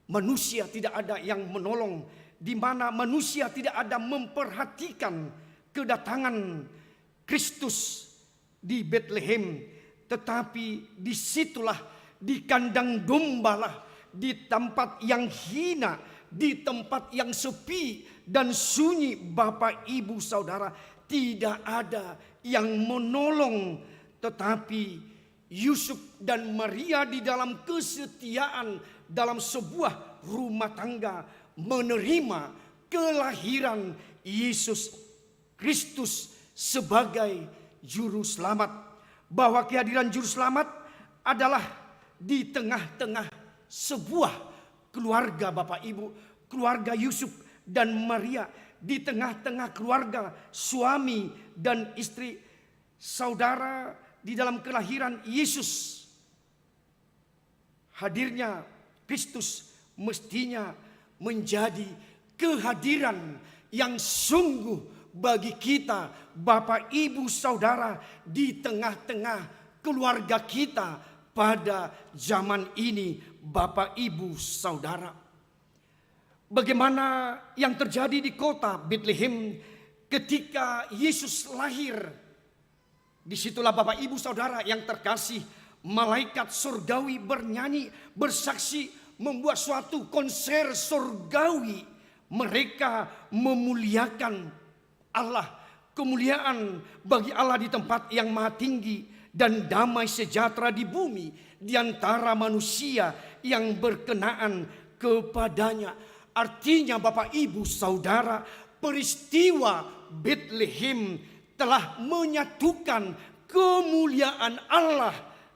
manusia tidak ada yang menolong, di mana manusia tidak ada memperhatikan kedatangan Kristus di Bethlehem, tetapi disitulah di kandang dombalah, di tempat yang hina, di tempat yang sepi dan sunyi, Bapak Ibu Saudara, tidak ada yang menolong, tetapi Yusuf dan Maria di dalam kesetiaan dalam sebuah rumah tangga menerima kelahiran Yesus Kristus sebagai juru selamat. Bahwa kehadiran juru selamat adalah di tengah-tengah sebuah keluarga, Bapak Ibu, keluarga Yusuf dan Maria, di tengah-tengah keluarga suami dan istri. Saudara, di dalam kelahiran Yesus, hadirnya Kristus mestinya menjadi kehadiran yang sungguh bagi kita, Bapak Ibu Saudara, di tengah-tengah keluarga kita pada zaman ini, Bapak Ibu Saudara. Bagaimana yang terjadi di kota Bethlehem ketika Yesus lahir? Disitulah Bapak Ibu Saudara yang terkasih, malaikat surgawi bernyanyi, bersaksi, membuat suatu konser surgawi. Mereka memuliakan Allah, kemuliaan bagi Allah di tempat yang maha tinggi, dan damai sejahtera di bumi di antara manusia yang berkenaan kepadanya. Artinya Bapak Ibu Saudara, peristiwa Bethlehem telah menyatukan kemuliaan Allah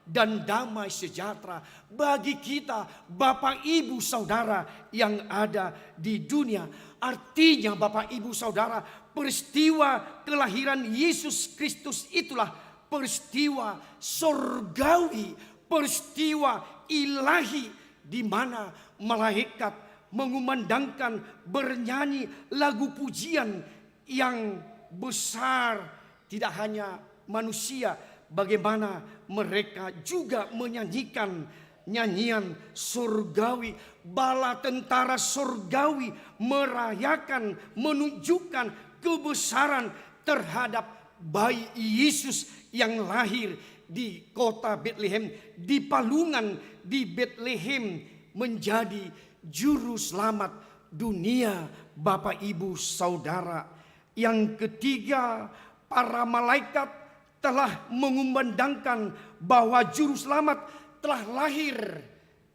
dan damai sejahtera bagi kita, Bapak Ibu Saudara yang ada di dunia. Artinya Bapak Ibu Saudara, peristiwa kelahiran Yesus Kristus itulah peristiwa surgawi, peristiwa ilahi di mana malaikat mengumandangkan, bernyanyi lagu pujian yang besar. Tidak hanya manusia, bagaimana mereka juga menyanyikan nyanyian surgawi, bala tentara surgawi merayakan, menunjukkan kebesaran terhadap bayi Yesus yang lahir di kota Betlehem, di palungan di Betlehem, menjadi juru selamat dunia, Bapak Ibu Saudara. Yang ketiga, para malaikat telah mengumandangkan bahwa juru selamat telah lahir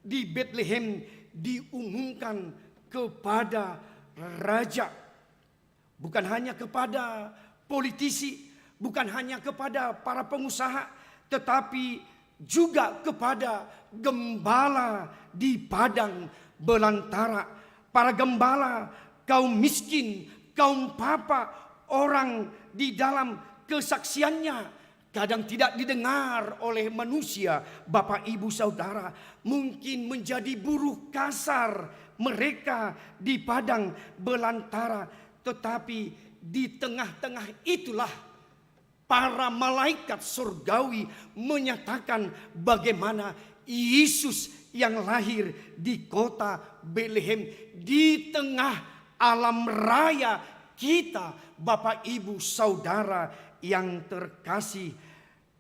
di Betlehem, diumumkan kepada raja. Bukan hanya kepada politisi, bukan hanya kepada para pengusaha, tetapi juga kepada gembala di padang belantara. Para gembala, kaum miskin, kaum papa, orang di dalam kesaksiannya kadang tidak didengar oleh manusia, Bapak Ibu Saudara. Mungkin menjadi buruh kasar mereka di padang belantara. Tetapi di tengah-tengah itulah para malaikat surgawi menyatakan bagaimana Yesus yang lahir di kota Betlehem, di tengah alam raya kita, Bapak Ibu Saudara yang terkasih.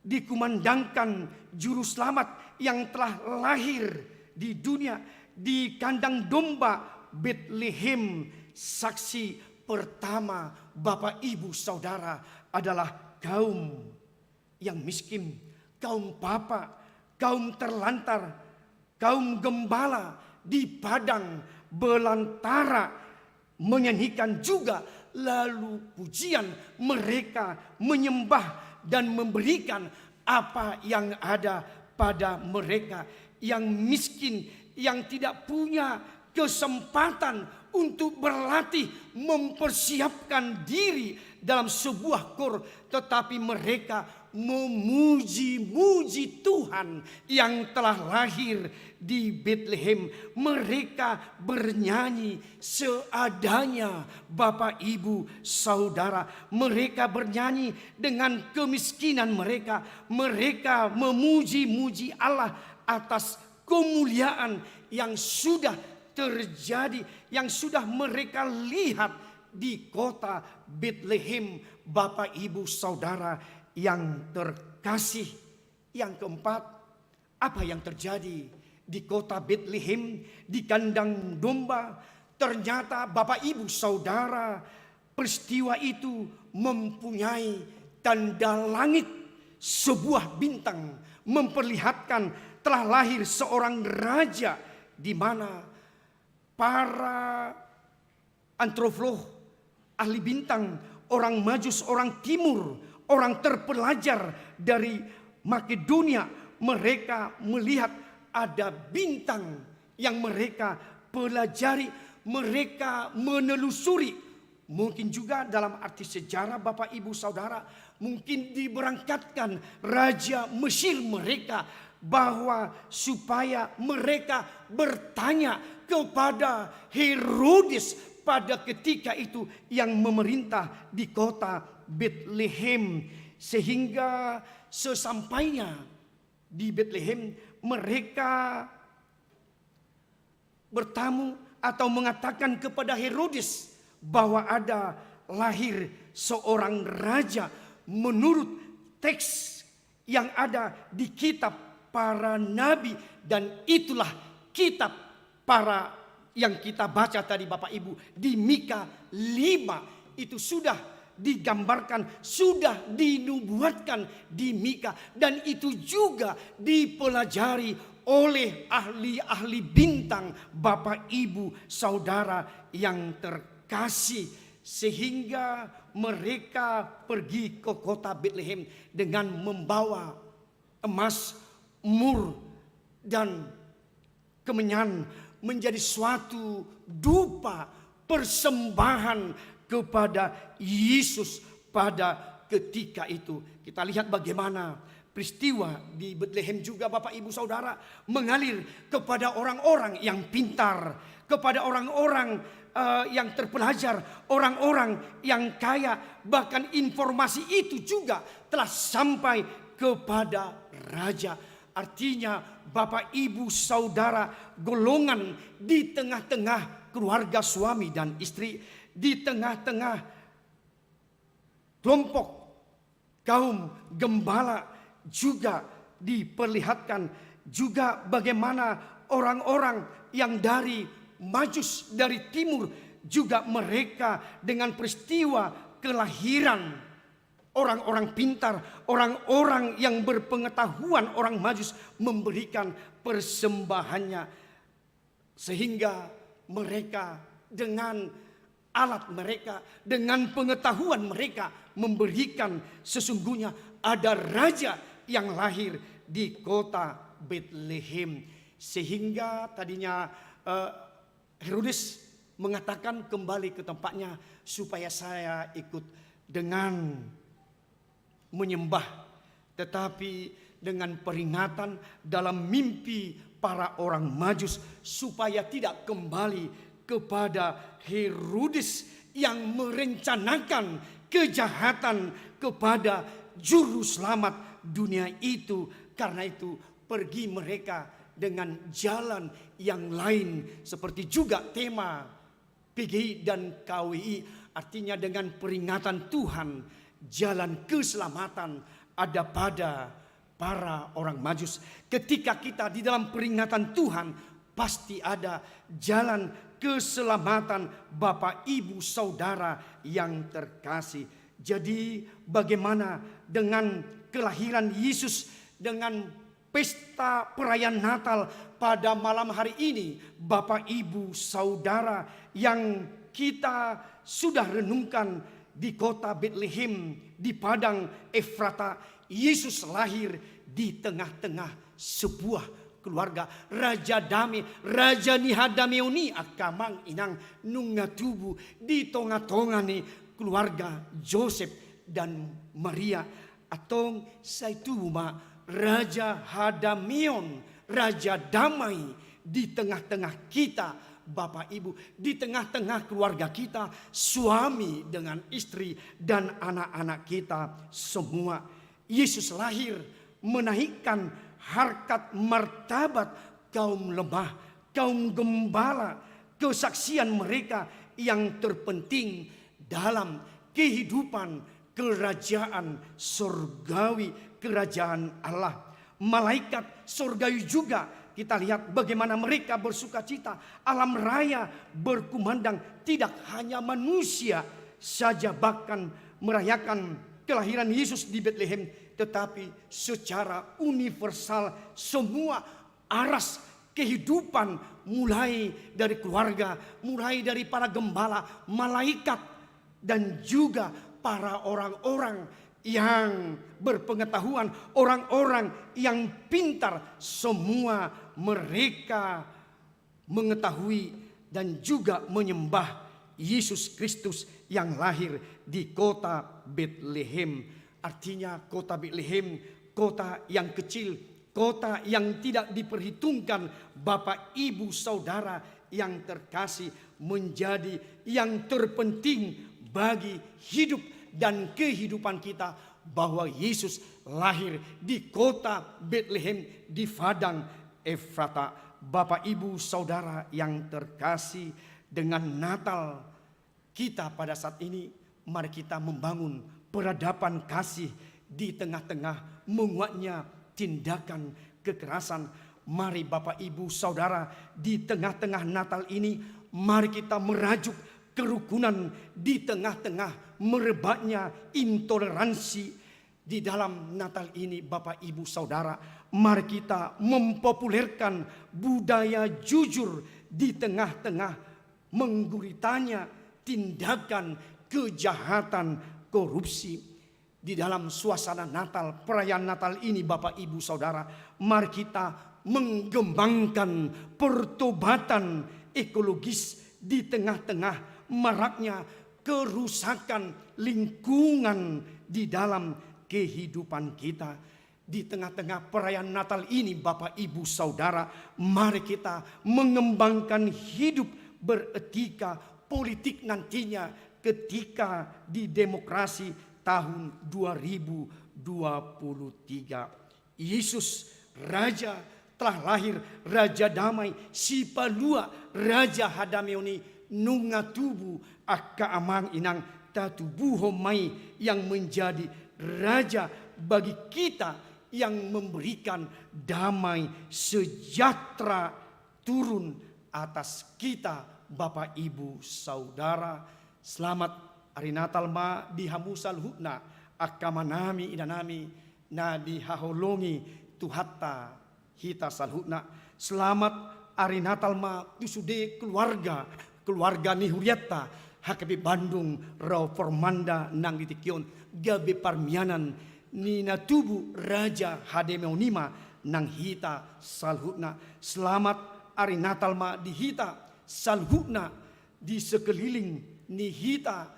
Dikumandangkan juru selamat yang telah lahir di dunia, di kandang domba Betlehem. Saksi pertama, Bapak Ibu Saudara, adalah kaum yang miskin, kaum papa, kaum terlantar, kaum gembala di padang belantara menyanyikan juga lalu pujian. Mereka menyembah dan memberikan apa yang ada pada mereka. Yang miskin, yang tidak punya kesempatan untuk berlatih mempersiapkan diri dalam sebuah kor, tetapi mereka memuji-muji Tuhan yang telah lahir di Betlehem. Mereka bernyanyi seadanya, Bapak Ibu Saudara. Mereka bernyanyi dengan kemiskinan mereka. Mereka memuji-muji Allah atas kemuliaan yang sudah terjadi, yang sudah mereka lihat di kota Betlehem, Bapak Ibu Saudara yang terkasih. Yang keempat, apa yang terjadi di kota Betlehem, di kandang domba? Ternyata Bapak Ibu Saudara, peristiwa itu mempunyai tanda langit. Sebuah bintang memperlihatkan telah lahir seorang raja, di mana para antropolog, ahli bintang, orang Majus, orang Timur, orang terpelajar dari Makedonia, mereka melihat ada bintang yang mereka pelajari, mereka menelusuri. Mungkin juga dalam arti sejarah, Bapak Ibu Saudara, mungkin diberangkatkan Raja Mesir mereka, bahwa supaya mereka bertanya kepada Herodes pada ketika itu yang memerintah di kota Betlehem. Sehingga sesampainya di Betlehem, mereka bertamu atau mengatakan kepada Herodes bahwa ada lahir seorang raja menurut teks yang ada di kitab para nabi. Dan itulah kitab para yang kita baca tadi, Bapak Ibu, di Mika 5. Itu sudah digambarkan, sudah dinubuatkan di Mika. Dan itu juga dipelajari oleh ahli-ahli bintang, Bapak Ibu Saudara yang terkasih. Sehingga mereka pergi ke kota Betlehem dengan membawa emas, mur dan kemenyan menjadi suatu dupa persembahan kepada Yesus pada ketika itu. Kita lihat bagaimana peristiwa di Bethlehem juga Bapak Ibu Saudara mengalir kepada orang-orang yang pintar, kepada orang-orang yang terpelajar, orang-orang yang kaya. Bahkan informasi itu juga telah sampai kepada raja. Artinya Bapak Ibu Saudara, golongan di tengah-tengah keluarga suami dan istri, di tengah-tengah kelompok kaum gembala juga diperlihatkan juga bagaimana orang-orang yang dari Majus, dari timur, juga mereka dengan peristiwa kelahiran orang-orang pintar, orang-orang yang berpengetahuan, orang Majus memberikan persembahannya, sehingga mereka dengan alat mereka, dengan pengetahuan mereka memberikan sesungguhnya ada raja yang lahir di kota Bethlehem. Sehingga tadinya Herodes mengatakan kembali ke tempatnya supaya saya ikut dengan menyembah. Tetapi dengan peringatan dalam mimpi para orang Majus supaya tidak kembali kepada Herodes yang merencanakan kejahatan kepada juru selamat dunia itu. Karena itu pergi mereka dengan jalan yang lain, seperti juga tema PGI dan KWI, artinya dengan peringatan Tuhan, jalan keselamatan ada pada para orang Majus. Ketika kita di dalam peringatan Tuhan, pasti ada jalan keselamatan Bapak Ibu Saudara yang terkasih. Jadi bagaimana dengan kelahiran Yesus, dengan pesta perayaan Natal pada malam hari ini, Bapak Ibu Saudara, yang kita sudah renungkan di kota Bethlehem, di padang Efrata. Yesus lahir di tengah-tengah sebuah keluarga. Raja Damai, Raja Nihadameoni akamang inang nungatubu di tonga-tonga ni keluarga Joseph dan Maria. Atong saituma Raja Hadamion, Raja Damai di tengah-tengah kita Bapak Ibu, di tengah-tengah keluarga kita, suami dengan istri dan anak-anak kita semua. Yesus lahir menaikkan harkat martabat kaum lemah, kaum gembala, kesaksian mereka yang terpenting dalam kehidupan kerajaan surgawi, kerajaan Allah. Malaikat surgawi juga kita lihat bagaimana mereka bersuka cita. Alam raya berkumandang, tidak hanya manusia saja bahkan merayakan kelahiran Yesus di Bethlehem, tetapi secara universal semua aras kehidupan, mulai dari keluarga, mulai dari para gembala, malaikat, dan juga para orang-orang yang berpengetahuan, orang-orang yang pintar, semua mereka mengetahui dan juga menyembah Yesus Kristus yang lahir di kota Bethlehem. Artinya kota Bethlehem, kota yang kecil, kota yang tidak diperhitungkan. Bapak Ibu Saudara yang terkasih, menjadi yang terpenting bagi hidup dan kehidupan kita, bahwa Yesus lahir di kota Bethlehem, di padang Efrata. Bapak Ibu Saudara yang terkasih, dengan Natal kita pada saat ini, mari kita membangun peradaban kasih di tengah-tengah menguatnya tindakan kekerasan. Mari Bapak Ibu Saudara, di tengah-tengah Natal ini, mari kita merajuk kerukunan di tengah-tengah merebaknya intoleransi. Di dalam Natal ini Bapak Ibu Saudara, mari kita mempopulerkan budaya jujur di tengah-tengah mengguritanya tindakan kejahatan korupsi. di dalam suasana Natal, perayaan Natal ini Bapak Ibu Saudara, mari kita mengembangkan pertobatan ekologis di tengah-tengah maraknya kerusakan lingkungan di dalam kehidupan kita. Di tengah-tengah perayaan Natal ini Bapak Ibu Saudara, mari kita mengembangkan hidup beretika politik nantinya ketika di demokrasi tahun 2023. Yesus Raja telah lahir, Raja Damai, si palua Raja Hadameoni nunga tubu akka amang inang tatubuho mai yang menjadi Raja bagi kita, yang memberikan damai sejahtera turun atas kita Bapak Ibu Saudara. Selamat hari Natal ma dihamusal hukna akamanami idanami na dihaholongi tuhatta hita salhukna. Selamat hari Natal ma tusude keluarga ni huriatta hakabi Bandung rau formanda nang ditikion gabe parmianan ni natubu Raja Hademeonima nang hita salhukna. Selamat hari Natal ma di hita salhukna di sekeliling ni hita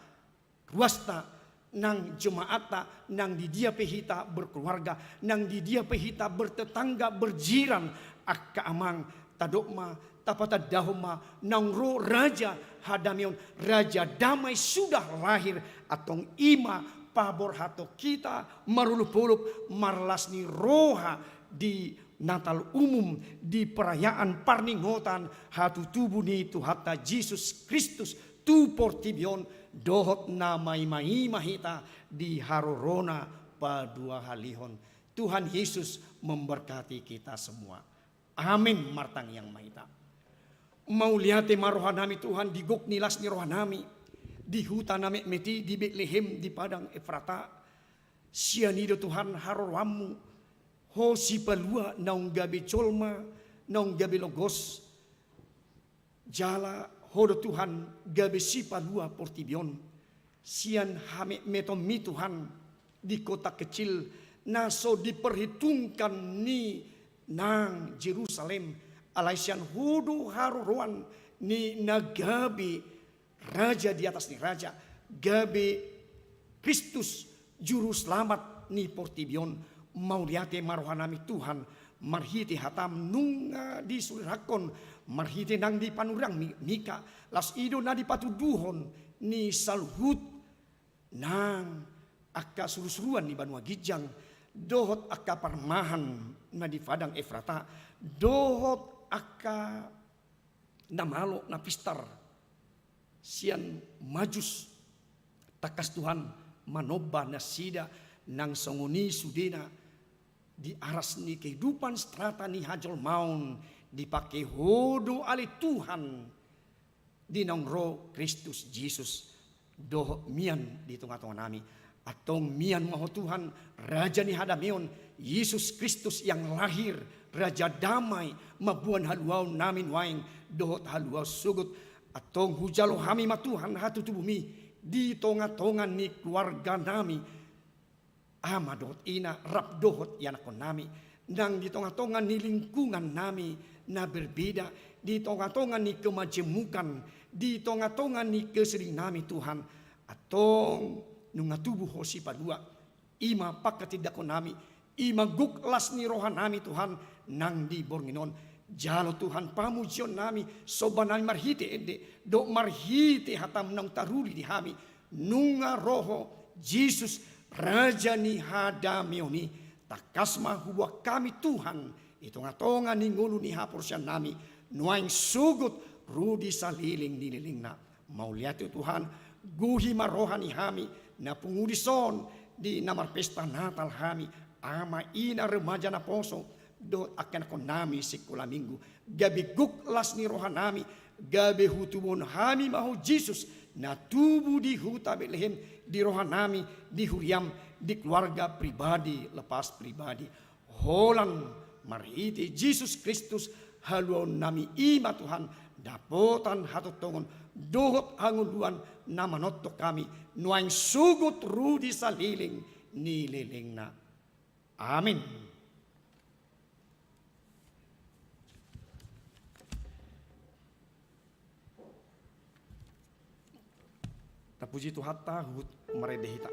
ruasta nang jemaata nang di dia pehita berkeluarga, nang di dia pehita bertetangga berjiran akka amang tadokma tapata dahoma nang ro Raja Hadameon, Raja Damai sudah lahir atong ima pabor hato kita marulup-ulup marlasni roha di Natal umum, di perayaan parningotan hatu tubuh ni Tuhata Yesus Kristus tu portibion dohot namai mahita di harorona padua halihon. Tuhan Yesus memberkati kita semua. Amin martang yang mahita. Mau lihat marohanami Tuhan di gok nilas ni rohanami. Di hutan name meti di Betlehem di padang Efrata. Sianido Tuhan harorwamu. Ho si palua naung gabi colma naung gabi logos. Jala hodo Tuhan gabe si palua portibion. Sian hame metomi Tuhan di kota kecil naso diperhitungkan ni nang Jerusalem. Alaisian hodo haruruan ni nagabi Raja di atas ni Raja. Gabe Kristus Juru Selamat ni portibion. Mau liate marohanami Tuhan. Marhiti hatam nunga di sulirakon. Marhiti nang di panurang mika. Las ido na di patuduhon ni salhut. Nang akka surusuruan ni Banua Gijang. Dohot akka parmahan na di Padang Efrata. Dohot akka namalo na pistar. Sian majus takas Tuhan manoba nasida nang songoni sudena di aras ni kehidupan strata ni hajol maun dipakai hodo ali Tuhan di nongro Kristus Yesus doh mian di tengah-tengah nami atong mian maho Tuhan Raja ni Hadameon Yesus Kristus yang lahir Raja Damai mabuan haluau namin waing dohot haluau sugut atong hujalo hami matuhan hatu tubumi di tonga-tongan ni keluarga nami ama dohot ina rap dohot yanakon nami nang di tonga-tongan ni lingkungan nami na berbeda di tonga-tongan ni kemajemukan di tonga-tongan ni kesering nami Tuhan atong nunga tubuh hosi padua ima pakatidakon nami ima guklas ni rohan nami Tuhan nang di bornginon. Jalo Tuhan pamujion nami soban nami marhite ende do marhite hatam nang taruli di hami nunga roho Yesus Raja ni Hadameoni takasma huwa kami Tuhan itonga-tonga ni ngulu ni hapursian nami nuaing sugut rudi saliling nililingna mau lihat Tuhan guhi marohani hami na pungudison di namar pesta Natal hami ama ina remaja na poso do akan kon nami sikula minggu gabi guklas ni rohanami gabi hutubon hami mahu Yesus na tubuh di huta Betlehem di rohanami di huriam di keluarga pribadi lepas pribadi holan marhiti Yesus Kristus haluan nami ima Tuhan dapotan hatot tongon dohot hanguluan nama notok kami nuaing sugut rudi saliling nililingna. Amin. Puji Tuhan tahut meredehita.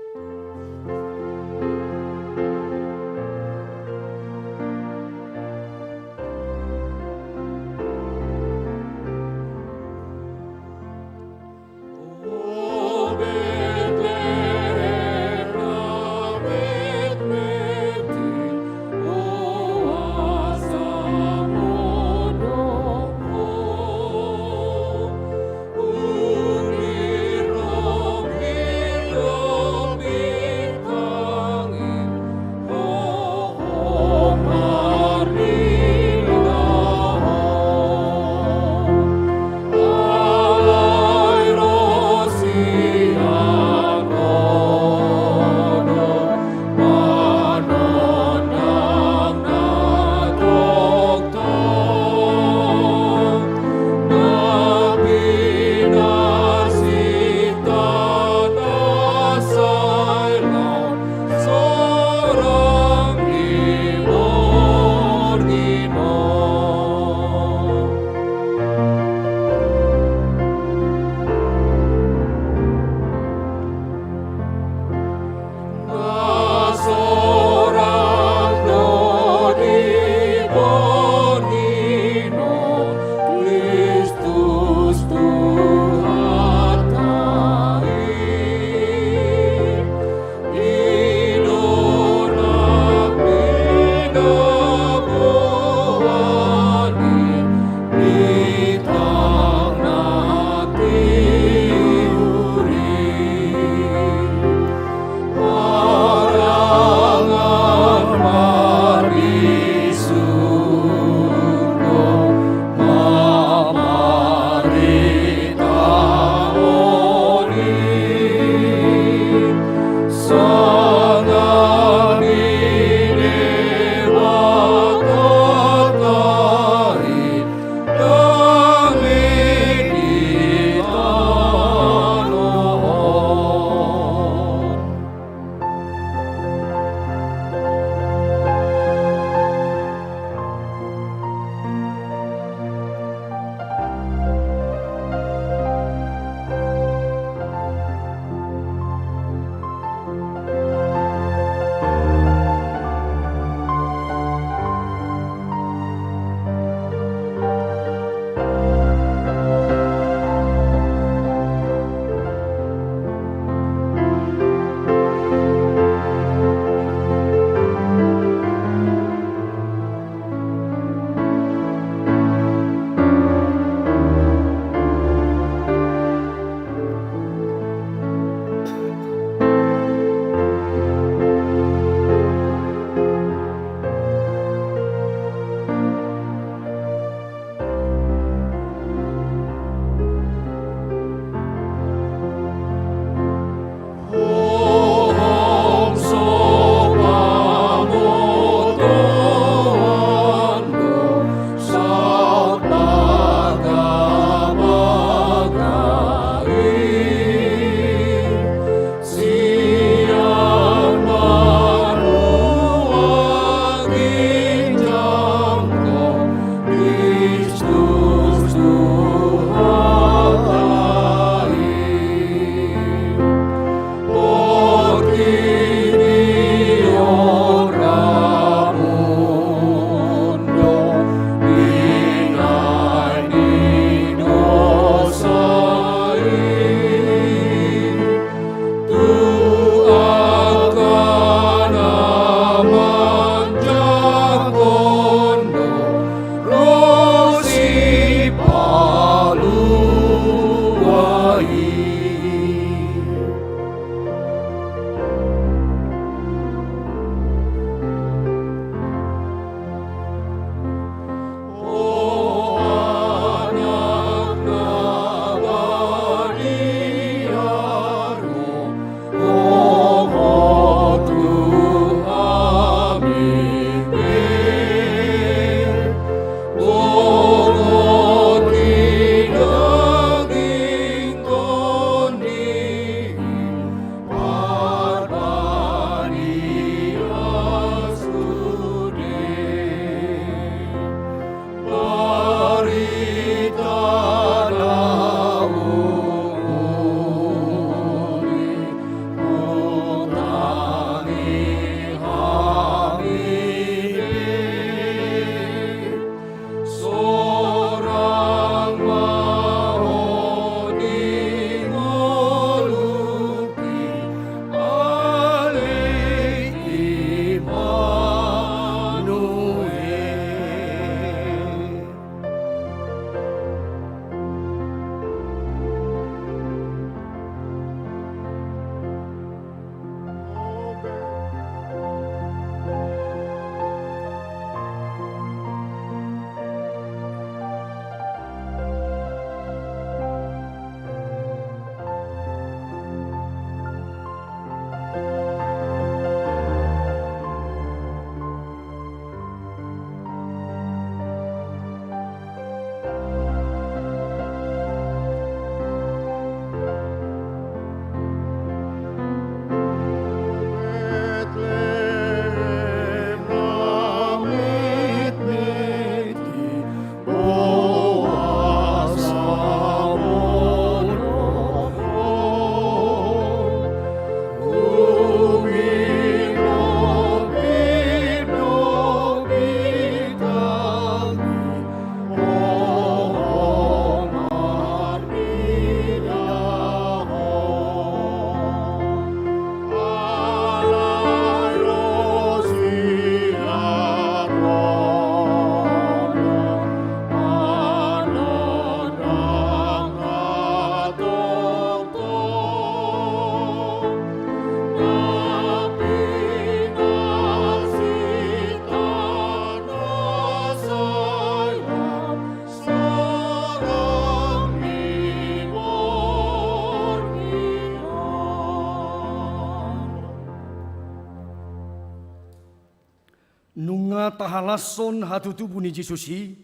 Nunga tahalason hatutubu ni Jesusi,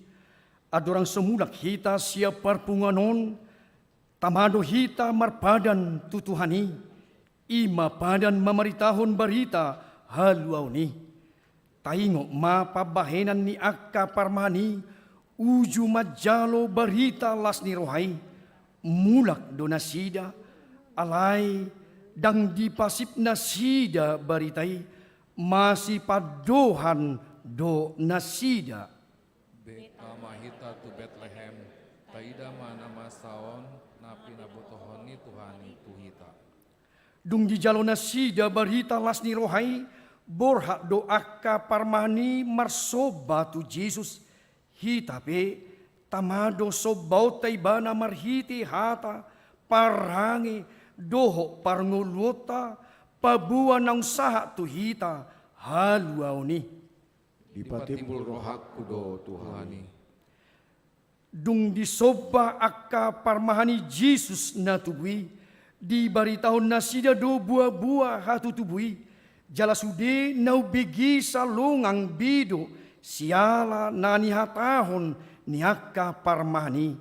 adorang semulak hita siap parpunganon, tamado hita marpadan tutuhani, ima padan mamaritahon barita haluaw ni. Taingo mapabahenan ni akka parmani, uju majalo barita las ni rohai, mulak do nasida, alay dang dipasip nasida baritai, masih padohan do nasida. Beta mahita tu Bethlehem, taida mana masaon, napi nabutohoni Tuhani tuhita. Dung di jalo nasida barita las ni rohai, borha do akka parmani marsoba tu Jesus, hitape tamado sobaw taybana marhiti hata, parangi doho parngulota, pabuan ng saha tuhita haluaw ni. Dipatimbul rohakku do Tuhani. Dung disoba akka parmahani Jesus na tubui, di baritahon na sida do buah-buah hatu tubui, jala sude nau begi salungang bido, siala nani hatahon ni akka parmahani,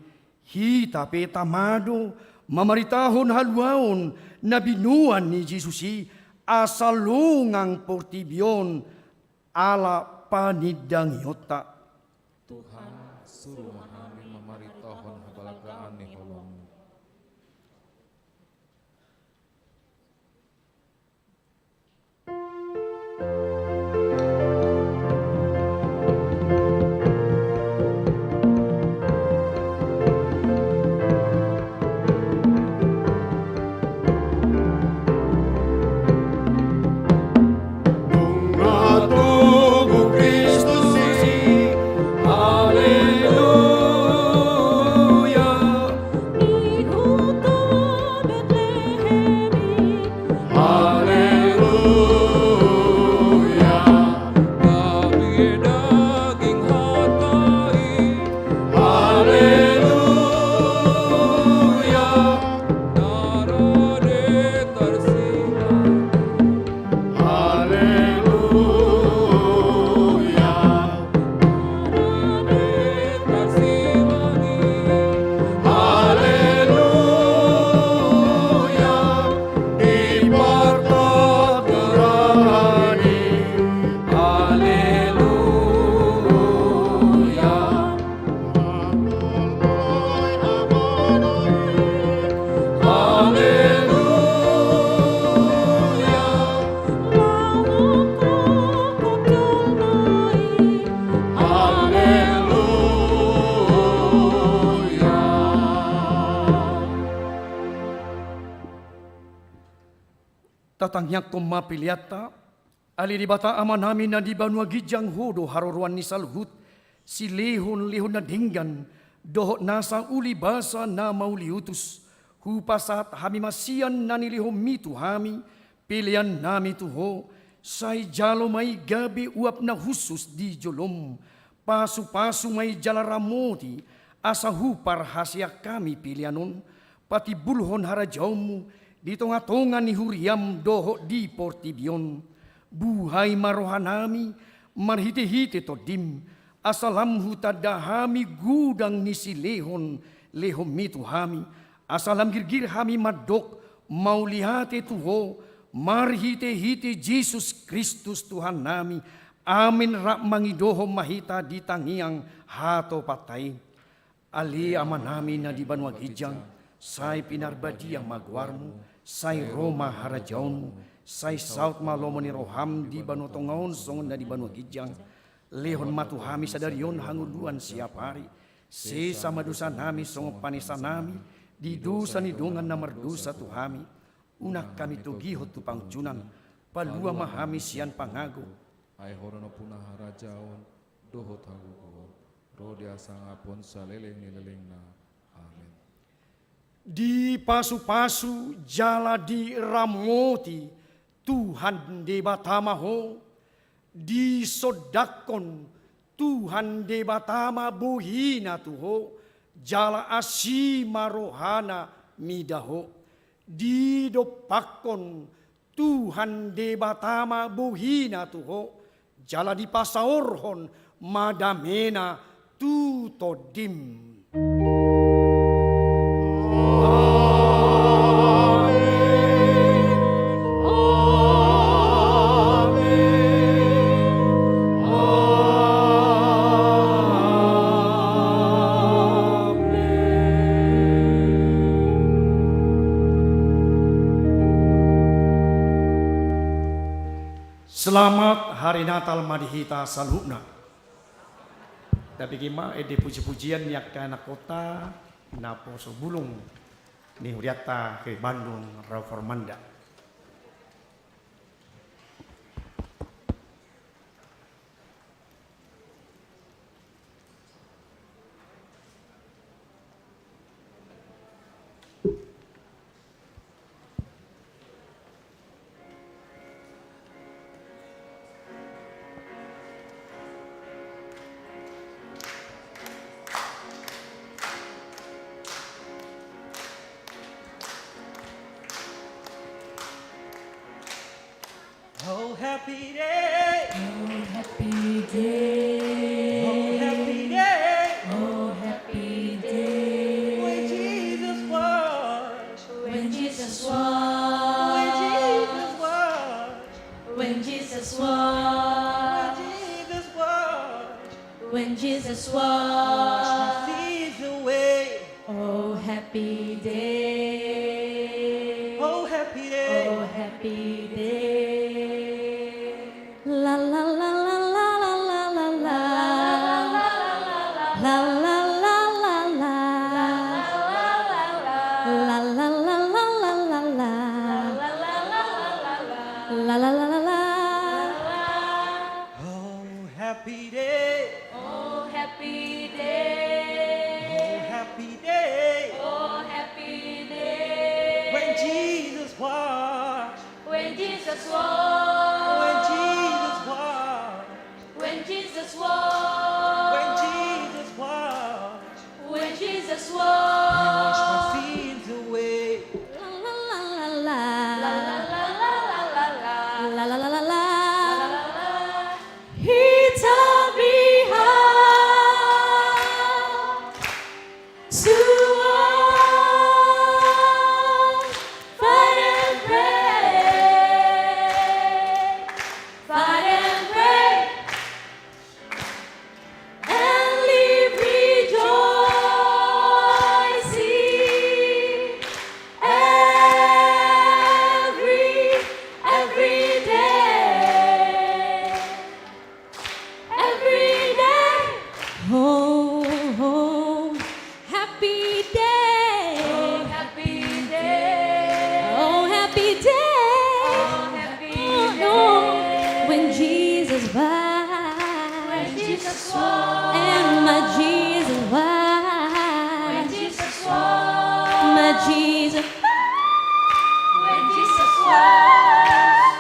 hitape tamado mamaritahon haluaon na binuan ni Jesusi, asalungang portibion ala panidang yota. Tuhan suruh kami memaritahon habalagaan ni holong. Tatangyak kumapiliata, ali di bata ama namin na di banwa gijang hodo haroruan ni salhut, si lihon na dinggan, dohot nasa uli basa na mauliutus, hupasat hami masian na nilihom mitu hami, pilihan nami tuho, say jalo may gabi uap na husus di jolom, pasu-pasu may jalaramoti, asa hupar hasya kami pilihanon, pati bulhon harajawmu, di tonga-tonga ni huriam doho di portibion, buhay marohanami, marhiti-hiti to dim, asalam hutadahami gudang ni si lehon mitu hami, asalam girgir hami madok, maulihati tuho, marhiti-hiti Jesus Kristus Tuhan nami, amin rak mangidoho mahita di tangiang hato patay, ali amanami na di banwa gijang, say pinarbadiang magwarmo, say Roma harajaon, say South Malomo ni Roham di banotongaon songon na di banu gijang, lehon matuhami sadarion hanguluan siap hari, se sama dosa nami songon panisa nami, di dosa ni dongan na mardosa tuhami, unak kami tugihot tu pangcunan, palua mahami sian pangago. Ay horono punah harajaon, dohot hagugo, rodia sangapon saleleng nileleng na. Di pasu-pasu jala di ramoti Tuhan de batamaho, di sodakon Tuhan de batama buhina tuho, jala asima rohana midaho, di dopakon Tuhan de batama buhina tuho, jala di pasaorhon madamena tutodim. Selamat Hari Natal Madihita Salhuna. Tapi gima ede puji-pujian yak ke anak kota na poso bulung ni huriata ke Bandung Reformanda. Oh, happy day. Oh, happy day. Oh, happy day. Oh, happy day. When Jesus washed. When Jesus When washed. Jesus washed. When Jesus When washed. Jesus washed. When Jesus Washed my washed. sins away. Oh, happy day. Oh, happy day. Oh, happy day. La la la la la la la la la. La la la la la. La la la la la la la. La la la la la. Oh, happy day. Oh, happy day. Oh, happy day. Oh, happy day. When Jesus washed. When Jesus When washed. Jesus washed. When Jesus When washed. Jesus washed. When Jesus He washed my washed. sins away. La la la la la. La la la la la la. La la la la la. He taught me how to walk, fight and pray, fight and pray, and live rejoicing every day, every day. Oh, oh, happy day. Oh, happy day. Oh, happy day. Oh, happy day. When Jesus died. When Jesus was. And my Jesus died. When Jesus was. My Jesus. When Jesus was.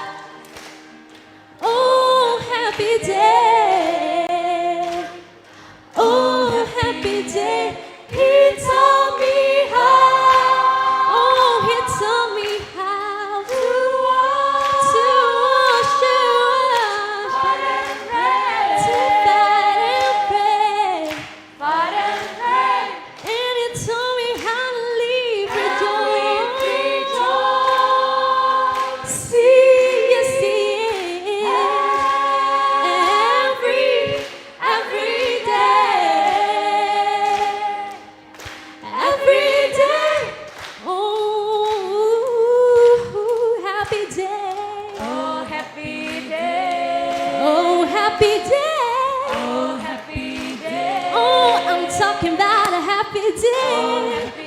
Oh, happy day. Oh, happy day. He taught me how. Oh, he taught me how to wash, to fight and pray, to fight and pray, fight and pray. And he taught me how to live rejoice. See, yes, see, every day, every day. Oh, happy day. Oh, happy day. Oh, happy day. Oh, happy day. Oh, I'm talking about a happy day.